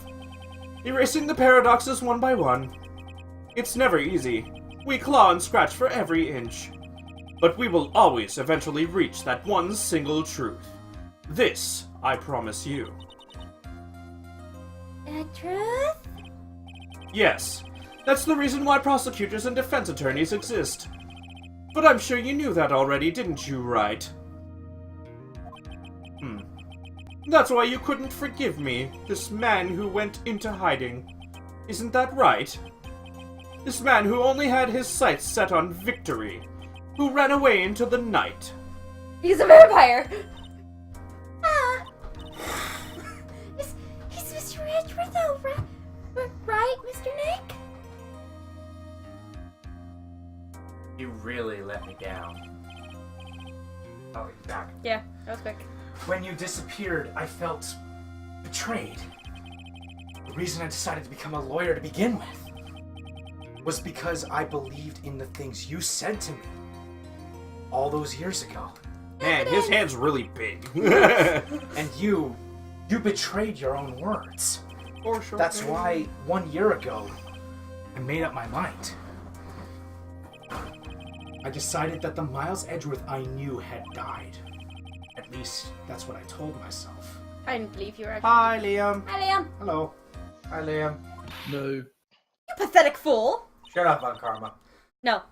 Erasing the paradoxes one by one. It's never easy. We claw and scratch for every inch. But we will always eventually reach that one single truth. This, I promise you. The truth? Yes, that's the reason why prosecutors and defense attorneys exist. But I'm sure you knew that already, didn't you, Wright? That's why you couldn't forgive me, this man who went into hiding. Isn't that right? This man who only had his sights set on victory, who ran away into the night. He's a vampire. Ah. He's Mr. Edgeworth, though, right, Mr. Nick? You really let me down. Oh, he's back. Yeah, that was quick. When you disappeared, I felt betrayed. The reason I decided to become a lawyer to begin with was because I believed in the things you said to me all those years ago. Man, his hand's really big. And you betrayed your own words. For sure. That's why 1 year ago, I made up my mind. I decided that the Miles Edgeworth I knew had died. At least, that's what I told myself. I didn't believe you were actually... Hi, Liam. Hi, Liam. Hello. Hi, Liam. No. You pathetic fool. Shut up on Karma. No.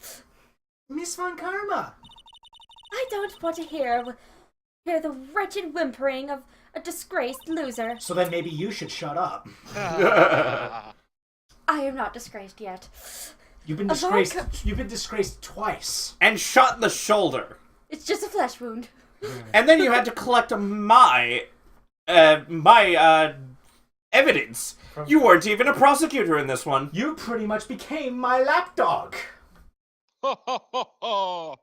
Miss Von Karma! I don't want to hear the wretched whimpering of a disgraced loser. So then maybe you should shut up. I am not disgraced yet. You've been Ivanka- disgraced. You've been disgraced twice. And shot in the shoulder. It's just a flesh wound. And then you had to collect my evidence. You weren't even a prosecutor in this one. You pretty much became my lapdog. I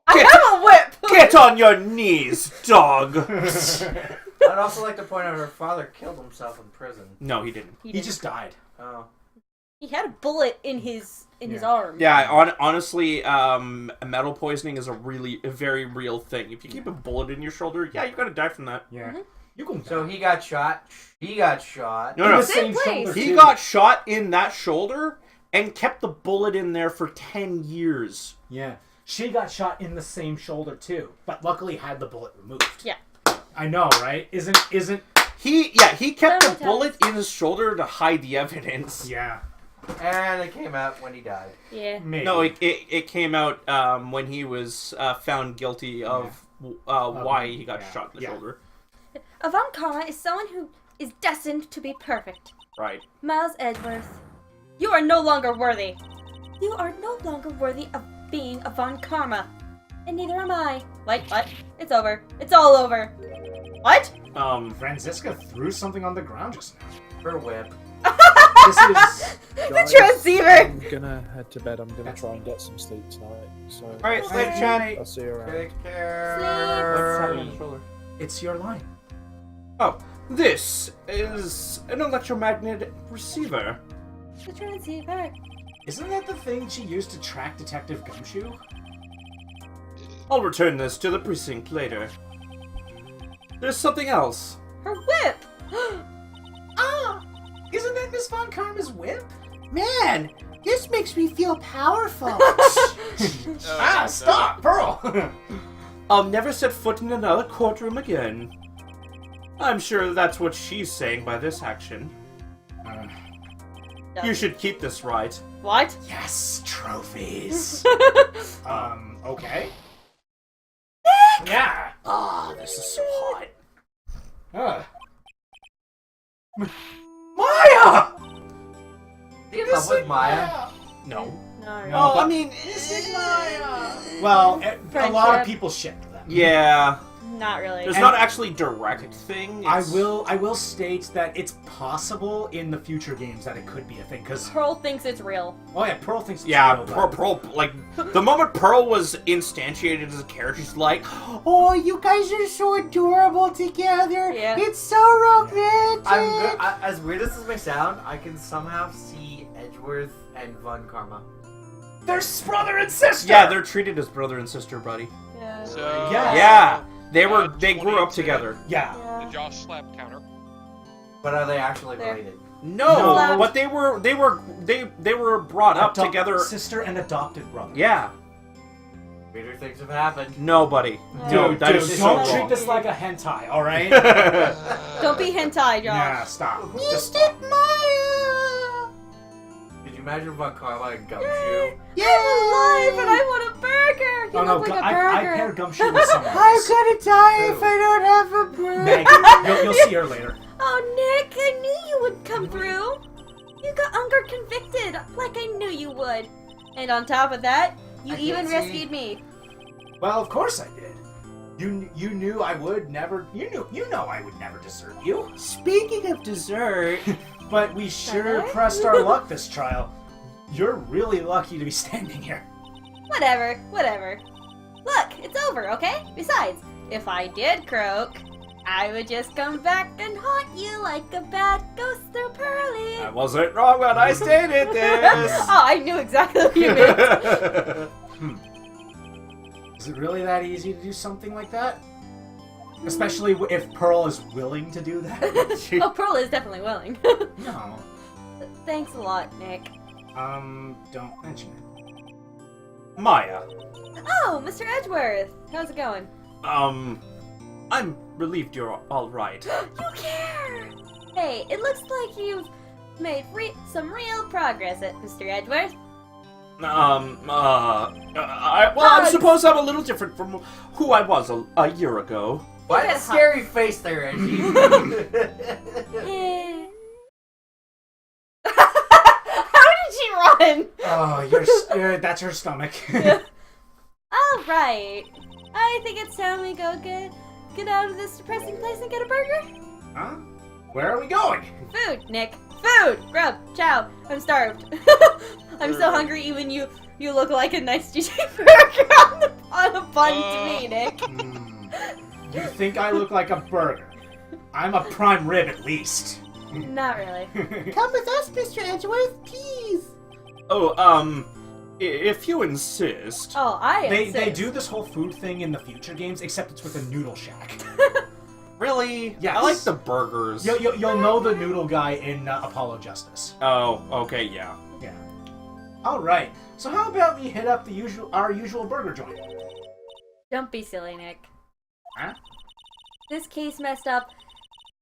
have a whip! Get on your knees, dog. I'd also like to point out her father killed himself in prison. No, he didn't. He just died. Oh. He had a bullet in his arm. Yeah, honestly, metal poisoning is a very real thing. If you keep a bullet in your shoulder, yeah, you're gonna die from that. Yeah. You can. So he got shot. She got shot. No, no. the same place. shoulder, He too. got shot in that shoulder and kept the bullet in there for 10 years. Yeah. She got shot in the same shoulder too, but luckily had the bullet removed. Yeah. I know, right? Isn't? He kept the Sometimes. bullet in his shoulder to hide the evidence. Yeah. And it came out when he died. Yeah. Maybe. No, it came out when he was found guilty of why he got shot in the shoulder. Yvonne Karma is someone who is destined to be perfect. Right. Miles Edgeworth, you are no longer worthy. You are no longer worthy of being Yvonne Karma. And neither am I. What? It's over. It's all over. What? Franziska threw something on the ground just now. Her whip. This is... The transceiver! I'm gonna head to bed. I'm gonna try and get some sleep tonight. So Alright, sleep, Chan. I'll see you around. Take care. What's happening on the shoulder? It's your line. Oh, this is an electromagnetic receiver. The transceiver. Isn't that the thing she used to track Detective Gumshoe? I'll return this to the precinct later. There's something else. Her whip! Ah! Isn't that Miss Von Karma's whip? Man, this makes me feel powerful. Stop, Pearl! I'll never set foot in another courtroom again. I'm sure that's what she's saying by this action. You should keep this right. What? Yes, trophies. Okay. Yeah. Ah, this is so hot. Maya! Do you love with Maya? No. No. Oh, I mean, Well, a lot Friendship. of people ship them. yeah. Not really. There's not actually direct thing. I It's- will state that it's possible in the future games that it could be a thing, because... Pearl thinks it's real. Oh yeah, Pearl thinks it's Yeah, real, Pearl, like, the moment Pearl was instantiated as a character, she's like, Oh, you guys are so adorable together. Yeah. It's so romantic. I'm good. As weird as this may sound, I can somehow see Edgeworth and Von Karma. They're brother and sister! yeah, they're treated as brother and sister, buddy. Yeah. So, Yes. Yeah, they grew up 22. together. Yeah. The Josh slap counter. But are they actually There. related? No, No. but they were brought up together. Sister and adopted brother. Yeah, Weirder things have happened. nobody. No, Dude, that is so don't treat wrong. this like a hentai, alright? Don't be hentai, Josh. Yeah, stop. Just Mystic Maya. Could you imagine Von Karma and Gumshoe? I'm alive and I want a burger! You Oh no, look like a I burger. pair Gumshoe with someone I'm else. gonna die if I don't have a break. Meg, you'll see her later. Oh, Nick, I knew you would come through. You got Unger convicted, like I knew you would. And on top of that, you I even can't see. rescued me. Well, of course I did. You knew I would never. You know I would never desert you. Speaking of dessert, But we sure pressed our luck this trial. You're really lucky to be standing here. Whatever. Look, it's over, okay? Besides, if I did croak, I would just come back and haunt you like a bad ghost through Pearly. I wasn't wrong when I stated this. Oh, I knew exactly what you meant. Is it really that easy to do something like that? Especially if Pearl is willing to do that. Oh, Pearl is definitely willing. No. Thanks a lot, Nick. Don't mention it. Maya, Oh, Mr. Edgeworth. How's it going? I'm relieved you're all right. You care! Hey, it looks like you've made some real progress, Mr. Edgeworth. I suppose I'm a little different from who I was a year ago. Why Look the at scary face there, Edgy? Eh. How did she run? Oh, that's her stomach. All right. I think it's time we go get out of this depressing place and get a burger. Huh? Where are we going? Food, Nick. Food. Grub. Chow. I'm starved. I'm so hungry. Even you look like a nice DJ burger on a bun to me, Nick. You think I look like a burger? I'm a prime rib at least. Not really. come with us, Mr. Edgeworth, please. Oh, if you insist. Oh, I They insist. do this whole food thing in the future games, except it's with a noodle shack. Really? Yes. I like the burgers. You'll know the noodle guy in Apollo Justice. Oh, okay, yeah. Yeah. All right. So how about we hit up our usual burger joint? Don't be silly, Nick. Huh? This case messed up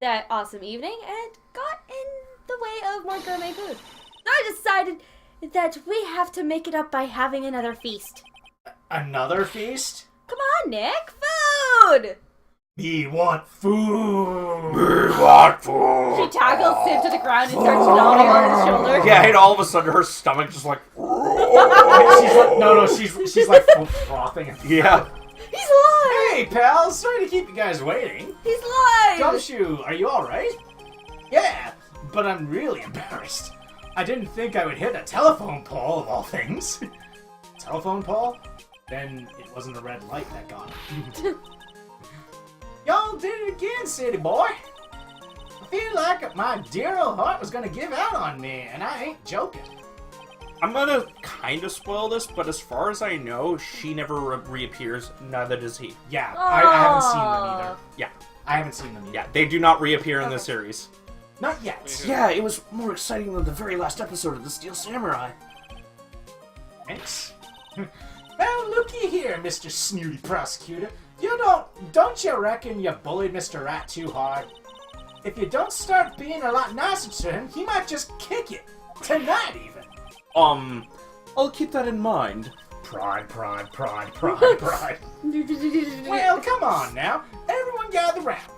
that awesome evening and got in the way of more gourmet food. So I decided that we have to make it up by having another feast. Another feast? Come on, Nick, food! We want food. She tackles him to the ground and starts nodding on his shoulder. Yeah, and all of a sudden her stomach just like. She's like, no, she's like frothing. Yeah. He's alive! alive! Hey, pal! Sorry to keep you guys waiting. He's alive! Gumshoe, are you alright? Yeah, but I'm really embarrassed. I didn't think I would hit a telephone pole, of all things. Telephone pole? Then it wasn't a red light that got him. Y'all did it again, city boy. I feel like my dear old heart was gonna give out on me, and I ain't joking. I'm gonna kind of spoil this, but as far as I know, she never reappears, neither does he. Yeah, I haven't seen them either. Yeah. I haven't seen them either. Yeah, they do not reappear in the series. Not yet. Yeah, it was more exciting than the very last episode of The Steel Samurai. Thanks. Well, looky here, Mr. Snooty Prosecutor. Don't you reckon you bullied Mr. Rat too hard? If you don't start being a lot nicer to him, he might just kick it. Tonight, even. I'll keep that in mind. Pride. Well, come on now. Everyone gather round.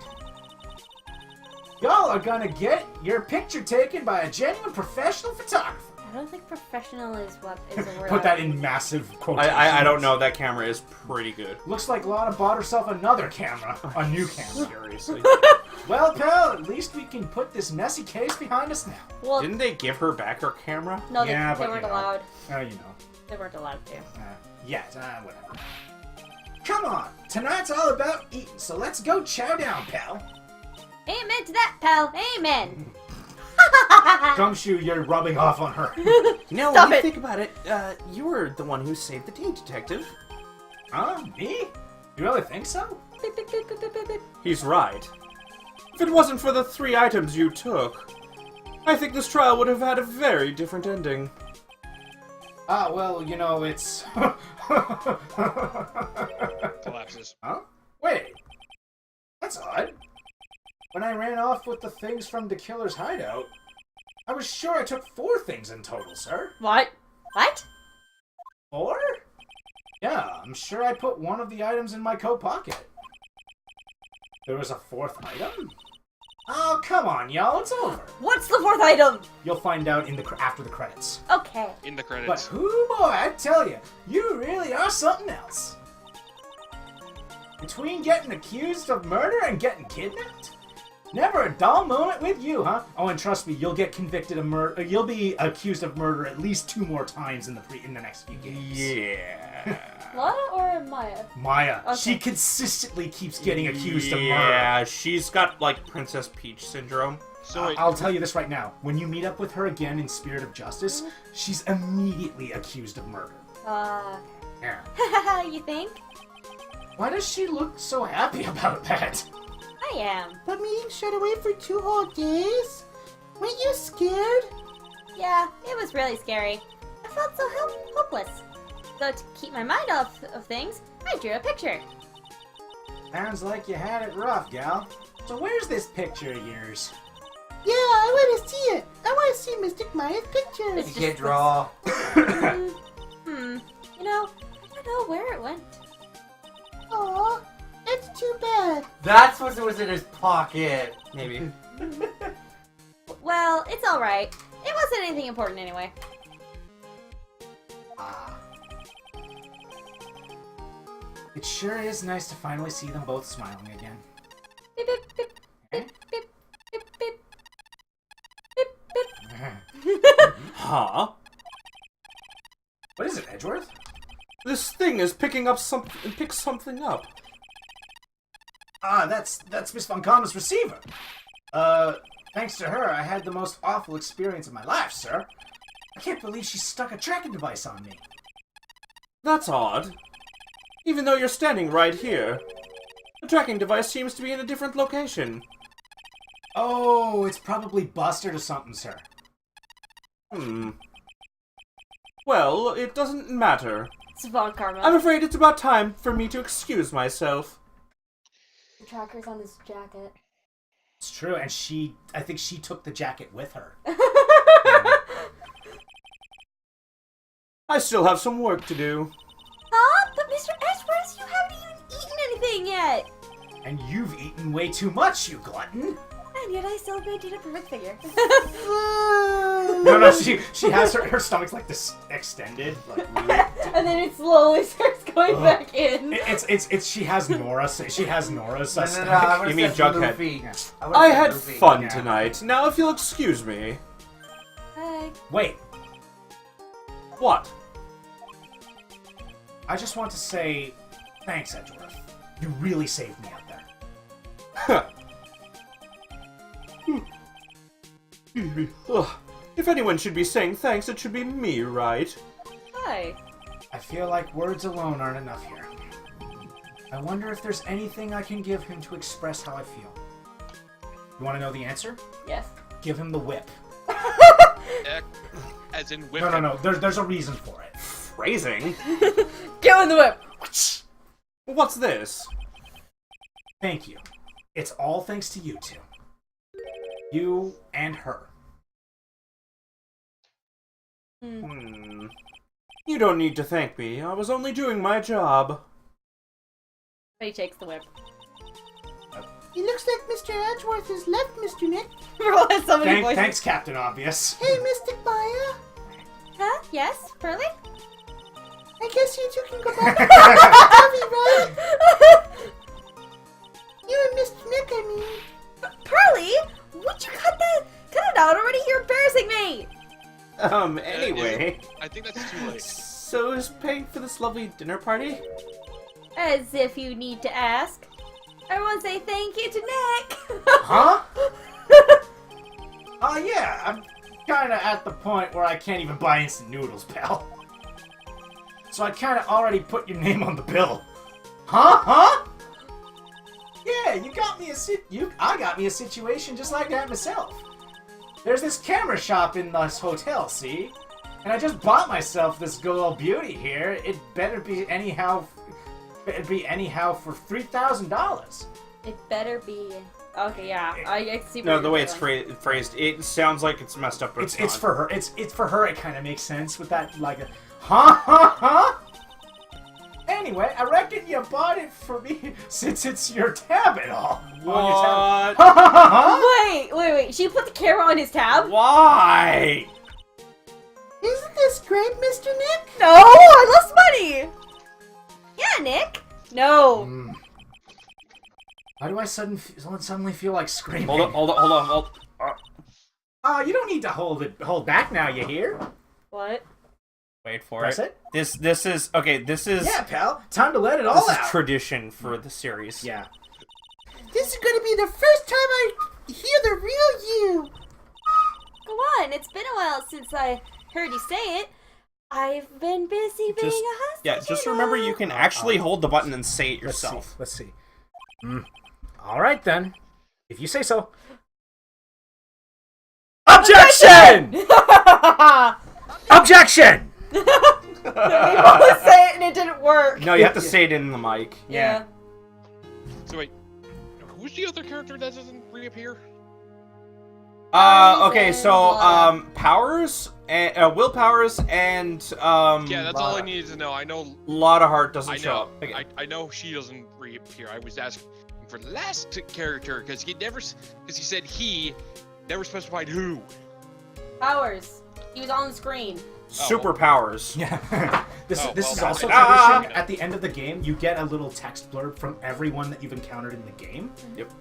Y'all are gonna get your picture taken by a genuine professional photographer. I don't think professional is what is a word. Put that in massive quotations. I don't know. That camera is pretty good. Looks like Lana bought herself another camera. A new camera. Seriously. Well, pal, at least we can put this messy case behind us now. Well, Didn't they give her back her camera? no, Yeah, they but weren't you know. allowed. You know. They weren't allowed to. Whatever. Come on, tonight's all about eating, so let's go chow down, pal. Amen to that, pal. Amen. Gumshoe, you're rubbing off on her. You know, Stop when you it. think about it, you were the one who saved the day detective. Huh? Me? You really think so? Beep, beep, beep, beep, beep, beep, beep. He's right. If it wasn't for the 3 items you took, I think this trial would have had a very different ending. Well, you know, it's... Collapses. Huh? Wait. That's odd. When I ran off with the things from the killer's hideout, I was sure I took 4 things in total, sir. What? What? 4? Yeah, I'm sure I put one of the items in my coat pocket. There was a 4th item? Oh, come on, y'all, it's over. What's the 4th item? You'll find out in after the credits. Okay. In the But credits. whoo boy, I tell you really are something else. Between getting accused of murder and getting kidnapped? Never a dull moment with you, huh? Oh, and trust me, you'll get convicted of murder. You'll be accused of murder at least 2 more times in the next few games. Yeah. Lana or Maya? Maya, Okay. she consistently keeps getting accused of murder. Yeah, she's got, like, Princess Peach syndrome. So wait, I'll tell you this right now. When you meet up with her again in Spirit of Justice, she's immediately accused of murder. Yeah. You think? Why does she look so happy about that? I am. But being shut away for 2 whole days? Weren't you scared? Yeah, it was really scary. I felt so hopeless. So to keep my mind off of things, I drew a picture. Sounds like you had it rough, gal. So where's this picture of yours? Yeah, I want to see it. I want to see Mystic Maya's pictures. It's You can't draw. You know, I don't know where it went. Aw, that's too bad. That's what was in his pocket. Maybe. Well, it's alright. It wasn't anything important anyway. Ah. It sure is nice to finally see them both smiling again. Beep, beep, beep, Eh? beep, beep, beep, beep, beep. Huh? What is it, Edgeworth? This thing is picking something up. Ah, that's Miss Von Common's receiver. Thanks to her, I had the most awful experience of my life, sir. I can't believe she stuck a tracking device on me. That's odd. Even though you're standing right here, the tracking device seems to be in a different location. Oh, it's probably busted or something, sir. Well, it doesn't matter. It's Von Karma. I'm afraid it's about time for me to excuse myself. The tracker's on his jacket. It's true, and I think she took the jacket with her. I still have some work to do. Huh? But Mr. Edgeworth, you haven't even eaten anything yet! And you've eaten way too much, you glutton. I and yet I still maintain a perfect figure. No, she has her stomach's like this extended, like And then it slowly starts going back in. it's she has Nora's No, stomach. I would've You mean said Jughead? Luffy. Yeah. would've I said had Luffy. fun Yeah. tonight. Now, if you'll excuse me. Hi. Wait, What? I just want to say thanks, Edgeworth. You really saved me out there. Huh. Ugh. If anyone should be saying thanks, it should be me, right? Hi. I feel like words alone aren't enough here. I wonder if there's anything I can give him to express how I feel. You want to know the answer? Yes. Give him the whip. As in whip. No. There's a reason for it. Phrasing? Go in the whip. What's this? Thank you. It's all thanks to you two. You and her. You don't need to thank me. I was only doing my job. He takes the whip. It looks like Mr. Edgeworth has left, Mr. Nick. Everyone has so many voices. Thanks, Captain Obvious. Hey, Mystic Maya. Huh? Yes, Pearly? I guess you two can go back to Abby, right? You and Mr. Nick, I mean. Pearly? Would you cut it out already? You're embarrassing me! Anyway. I think that's too late. So who's paying for this lovely dinner party? As if you need to ask. Everyone say thank you to Nick! Huh? Yeah, I'm kinda at the point where I can't even buy instant noodles, pal. So I kinda already put your name on the bill. Huh? Yeah, you got me I got me a situation just like that myself. There's this camera shop in this hotel, see? And I just bought myself this good old beauty here. It better be anyhow for $3,000. It better be. Okay, yeah. I see what No, you're the way it's doing. phrased, it sounds like it's messed up, but It's not. for her. It's for her. It kind of makes sense with that, like a huh. Anyway, I reckon you bought it for me since it's your tab and all. What? Wait. She put the camera on his tab? Why? Isn't this great, Mr. Nick? No! I lost money! Yeah, Nick! No. Why do I suddenly feel like screaming? Hold on. You don't need to hold back now. You hear? What? Wait for Press it. it. This is okay. This is Yeah, pal. Time to let it all this is out. tradition for the series. Yeah. This is gonna be the first time I hear the real you. Go on, it's been a while since I heard you say it. I've been busy being Just- a husband. Yeah, just remember you can actually hold the button and say it Let's yourself. see. All right then. If you say so. Objection! Objection! We both say it and it didn't work. No, you have to say it in the mic. Yeah. So wait, who's the other character that doesn't reappear? Okay, so powers, will powers, and Yeah, that's all I needed to know. I know. Lot of Heart doesn't I show know. up. Again. I know she doesn't reappear. I was asking for the last character because he said he never specified who. Powers. He was on the screen. Superpowers. Yeah. This Oh, is well, also ah! tradition. At the end of the game, you get a little text blurb from everyone that you've encountered in the game. Yep.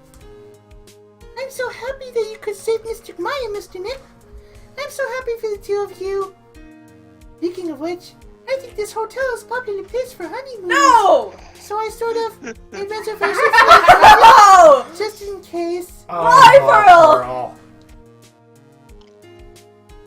I'm so happy that you could save Mr. Maya, Mr. Nick. I'm so happy for the two of you. Speaking of which, I think this hotel is a popular place for honeymoons. No! So I sort of made reservations No! just in case. Why, Pearl?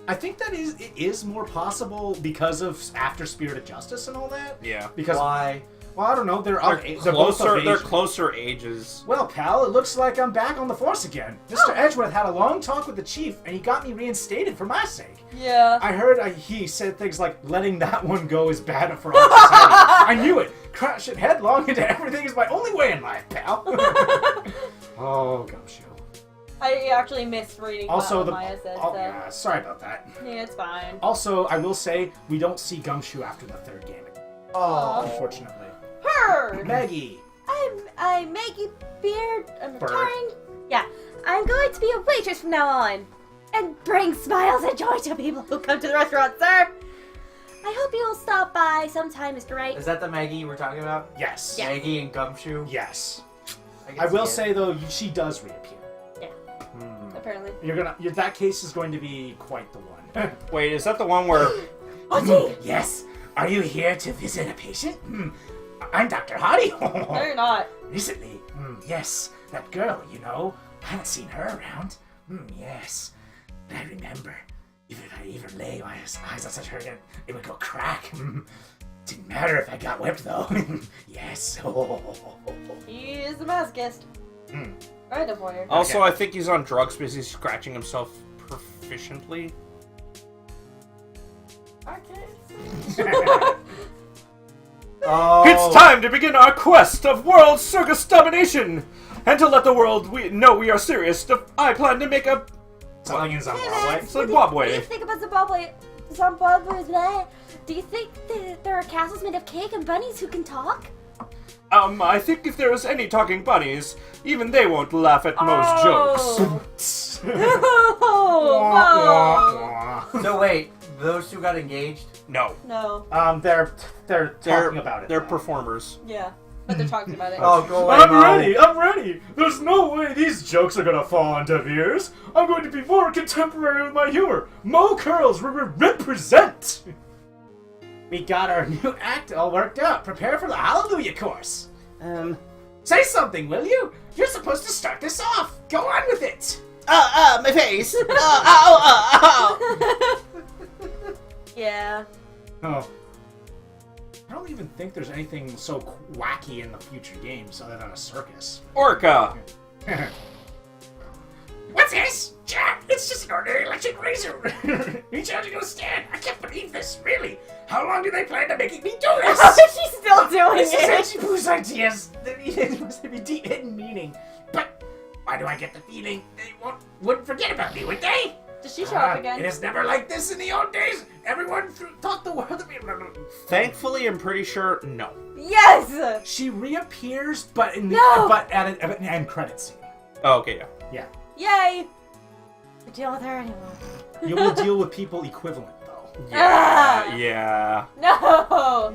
I think that it is more possible because of after Spirit of Justice and all that. Yeah. Because Why? Well, I don't know. They're both Closer. of They're age. closer ages. Well, pal, it looks like I'm back on the force again. Mr. Edgeworth had a long talk with the chief, and he got me reinstated for my sake. Yeah. I heard he said things like, letting that one go is bad for our society. I knew it. Crashing headlong into everything is my only way in life, pal. Oh, Gumshoe. I actually missed reading Also, what the Maya said, oh, so. yeah, sorry about that. Yeah, it's fine. Also, I will say we don't see Gumshoe after the third game, Oh. unfortunately. Her! Maggie. I'm Maggie Beard. I'm Bird. retiring. Yeah, I'm going to be a waitress from now on. And bring smiles and joy to people who come to the restaurant, sir. I hope you will stop by sometime, Mr. Wright. Is that the Maggie you were talking about? Yes. Yeah. Maggie and Gumshoe? Yes. can I will see it. say though, she does reappear. Apparently. That case is going to be quite the one. Wait, is that the one where... Yes. Are you here to visit a patient? I'm Dr. Hardy. No, you're not. Recently, yes, that girl, you know. I haven't seen her around. Yes. But I remember, if I even lay my eyes on such her, it would go crack. Didn't matter if I got whipped, though. Yes. He is a masochist. Right, a voyeur. Also, I think he's on drugs because he's scratching himself proficiently. It's time to begin our quest of world circus domination! And to let the world know we are serious, I plan to make a... Something in Zimbabwe. What do you Zimbabwe. think about Zimbabwe? Zimbabwe's there. Do you think that there are castles made of cake and bunnies who can talk? I think if there is any talking bunnies, even they won't laugh at most jokes. Oh, So wait, those two got engaged? No. no. They're talking about it. They're though. performers. Yeah, but they're talking about it. Oh, go away, I'm Mom. ready! I'm ready! There's no way these jokes are gonna fall on deaf ears. I'm going to be more contemporary with my humor. Mo Curls represent! We got our new act all worked out. Prepare for the Hallelujah course. Say something, will you? You're supposed to start this off. Go on with it. My face! Ow! Yeah. Oh. I don't even think there's anything so wacky in the future games other than a circus. Orca! What's this? Jack, it's just an ordinary electric razor. Reach out to go stand. I can't believe this, really. How long do they plan to making me do this? She's still doing This is it. actually Pooh's ideas. There must be deep hidden meaning. But why do I get the feeling they wouldn't forget about me, would they? Does she show up again? It is never like this in the old days. Everyone thought the world of me. Thankfully, I'm pretty sure no. Yes! She reappears, but in the No! but at an end credit scene. Oh, okay, yeah. Yeah. Yay! I deal with her anymore. You will deal with people equivalent, though. Ah! Yeah. No!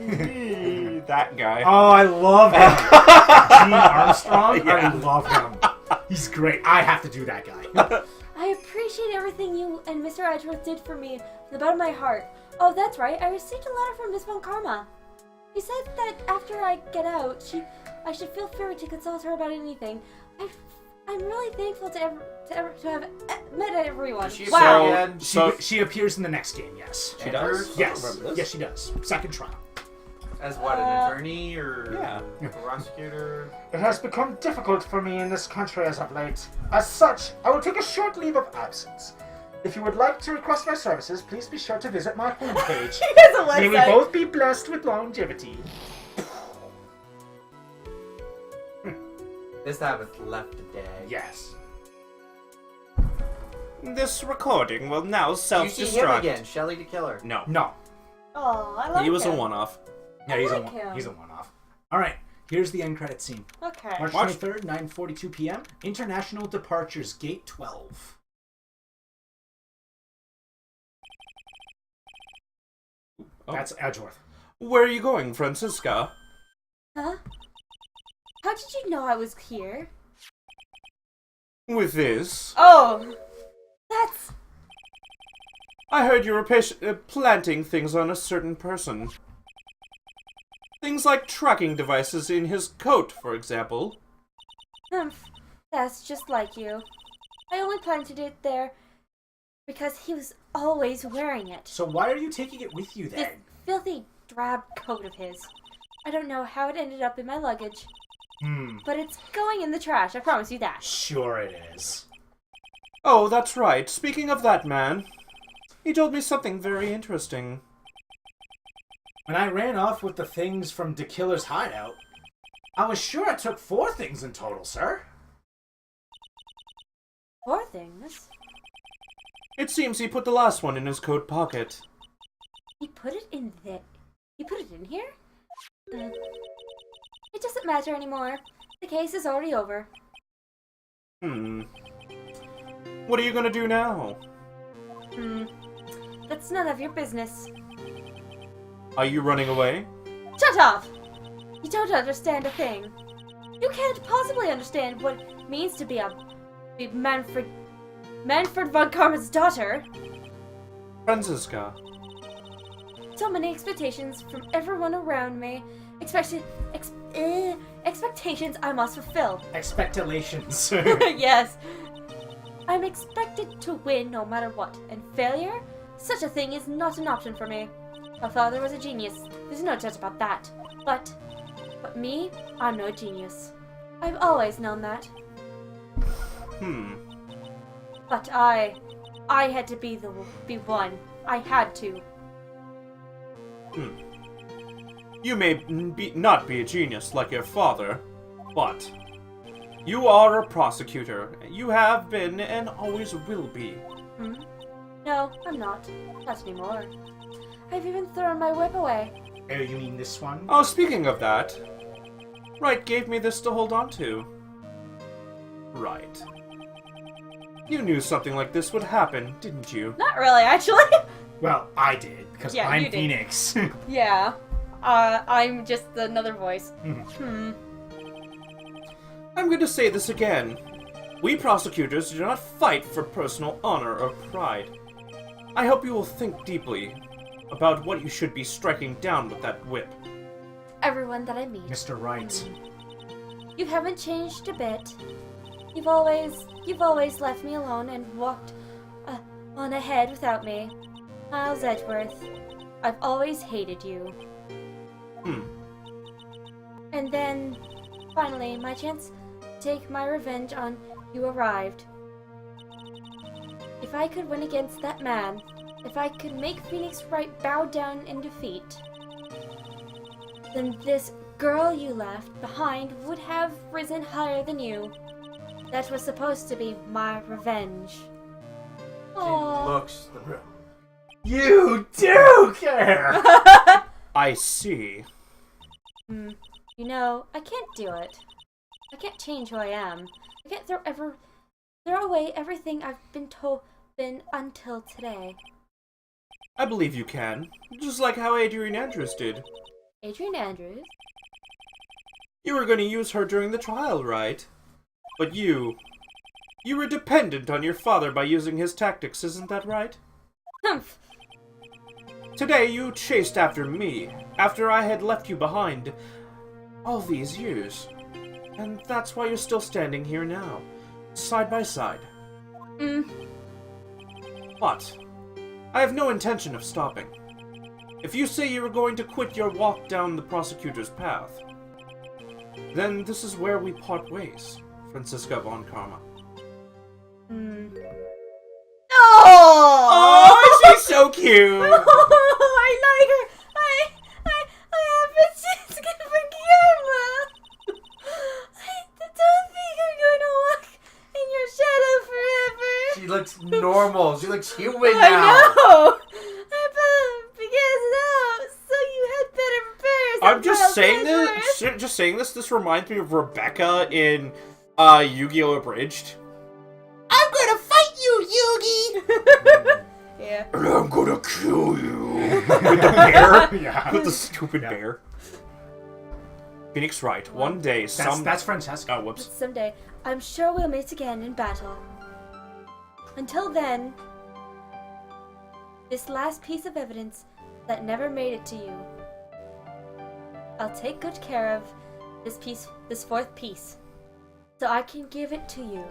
That guy. Oh, I love him. Gene Armstrong. I Yeah. love him. He's great. I have to do that guy. I appreciate everything you and Mr. Edgeworth did for me from the bottom of my heart. Oh, that's right. I received a letter from Miss Von Karma. He said that after I get out, I should feel free to consult her about anything. I'm really thankful to have met everyone. She Wow. She appears in the next game. Yes. She does? Yes. I don't remember this. Yes, she does. Second trial. As what, an attorney or Yeah. a prosecutor? It has become difficult for me in this country as of late. As such, I will take a short leave of absence. If you would like to request my services, please be sure to visit my homepage. He has a May we website. both be blessed with longevity. This Sabbath left today. Yes. This recording will now You see him self-destruct. again, Shelly the Killer. No. No. Oh, I like He was a him. one-off. Yeah, I he's like him. he's a one-off. All right. Here's the end credit scene. Okay. March Watch. 23rd, 9:42 p.m. International departures, gate 12. Oh. That's Edgeworth. Where are you going, Francisca? Huh? How did you know I was here? With this? Oh, that's... I heard you were planting things on a certain person. Things like tracking devices in his coat, for example. That's just like you. I only planted it there because he was always wearing it. So why are you taking it with you This then? filthy, drab coat of his. I don't know how it ended up in my luggage, but it's going in the trash, I promise you that. Sure it is. Oh, that's right. Speaking of that man, he told me something very interesting. When I ran off with the things from the killer's hideout, I was sure I took 4 things in total, sir. 4 things? It seems he put the last one in his coat pocket. He put it in there? He put it in here? It doesn't matter anymore. The case is already over. What are you gonna do now? That's none of your business. Are you running away? Shut up! You don't understand a thing. You can't possibly understand what it means to be Manfred von Karma's daughter. Franziska. So many expectations from everyone around me. Expectations I must fulfill. Expectations. Yes. I'm expected to win no matter what, and failure? Such a thing is not an option for me. My father was a genius. There's no doubt about that. But me, I'm no genius. I've always known that. But I had to be one. I had to. You may not be a genius like your father, but you are a prosecutor. You have been and always will be. No, I'm not. Not anymore. I've even thrown my whip away. Oh, you mean this one? Oh, speaking of that, Wright gave me this to hold on to. Right. You knew something like this would happen, didn't you? Not really, actually. Well, I did, because Yeah, I'm you did. Phoenix. Yeah. I'm just another voice. I'm going to say this again. We prosecutors do not fight for personal honor or pride. I hope you will think deeply about what you should be striking down with that whip. Everyone that I meet. Mr. Wright. You haven't changed a bit. You've always left me alone and walked on ahead without me. Miles Edgeworth, I've always hated you. And then, finally, my chance to take my revenge on you arrived. If I could win against that man, if I could make Phoenix Wright bow down in defeat, then this girl you left behind would have risen higher than you. That was supposed to be my revenge. Aww. Looks the You do care! I see. You know, I can't do it. I can't change who I am. I can't throw away everything I've been until today. I believe you can. Just like how Adrian Andrews did. Adrian Andrews? You were going to use her during the trial, right? But you were dependent on your father by using his tactics, isn't that right? Humph. Today you chased after me, after I had left you behind all these years. And that's why you're still standing here now, side by side. But I have no intention of stopping. If you say you are going to quit your walk down the prosecutor's path, then this is where we part ways, Franziska von Karma. Oh, she's so cute! I like her! I have been Franziska von Karma! I don't think I'm going to walk in your shadow forever! She looks normal. She looks human now. I know! Because now, so you had better prepare. I'm just saying this. This reminds me of Rebecca in Yu-Gi-Oh! Abridged. I'm gonna fight you, Yugi! Yeah. And I'm gonna kill you with the bear. Yeah. With the stupid bear. Phoenix Wright. One day, That's Francesca. Oh, whoops. Someday, I'm sure we'll meet again in battle. Until then, this last piece of evidence that never made it to you, I'll take good care of this fourth piece, so I can give it to you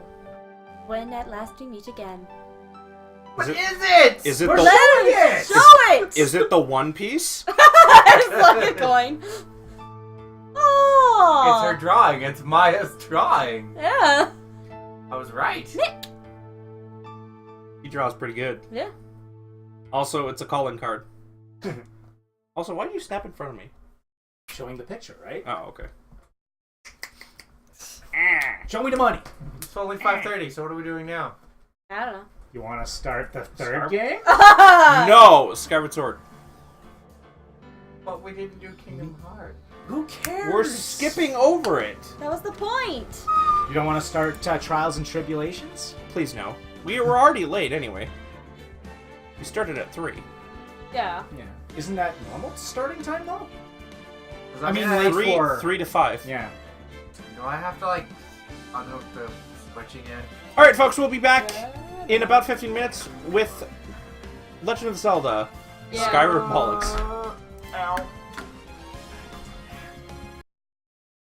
when at last we meet again. What is it? Is it We're the? showing it! Show it! Is it the One Piece? It's like a coin. Oh! It's her drawing. It's Maya's drawing. Yeah. I was right. He draws pretty good. Yeah. Also, it's a call-in card. Also, why do you snap in front of me? Showing the picture, right? Oh, okay. Show me the money. It's only 5:30. So what are we doing now? I don't know. You want to start the third Start? game? No, Skyward Sword. But we didn't do Kingdom Hearts. Who cares? We're skipping over it. That was the point. You don't want to start Trials and Tribulations? Please no. We were already late anyway. We started at 3. Yeah. Yeah. Isn't that normal starting time, though? 'Cause I mean, gonna- late 3, for... 3 to 5. Yeah. Do I have to, like, unhook the switch again? Alright, folks, we'll be back in about 15 minutes with Legend of Zelda Yeah. Skyward Bollocks. Ow.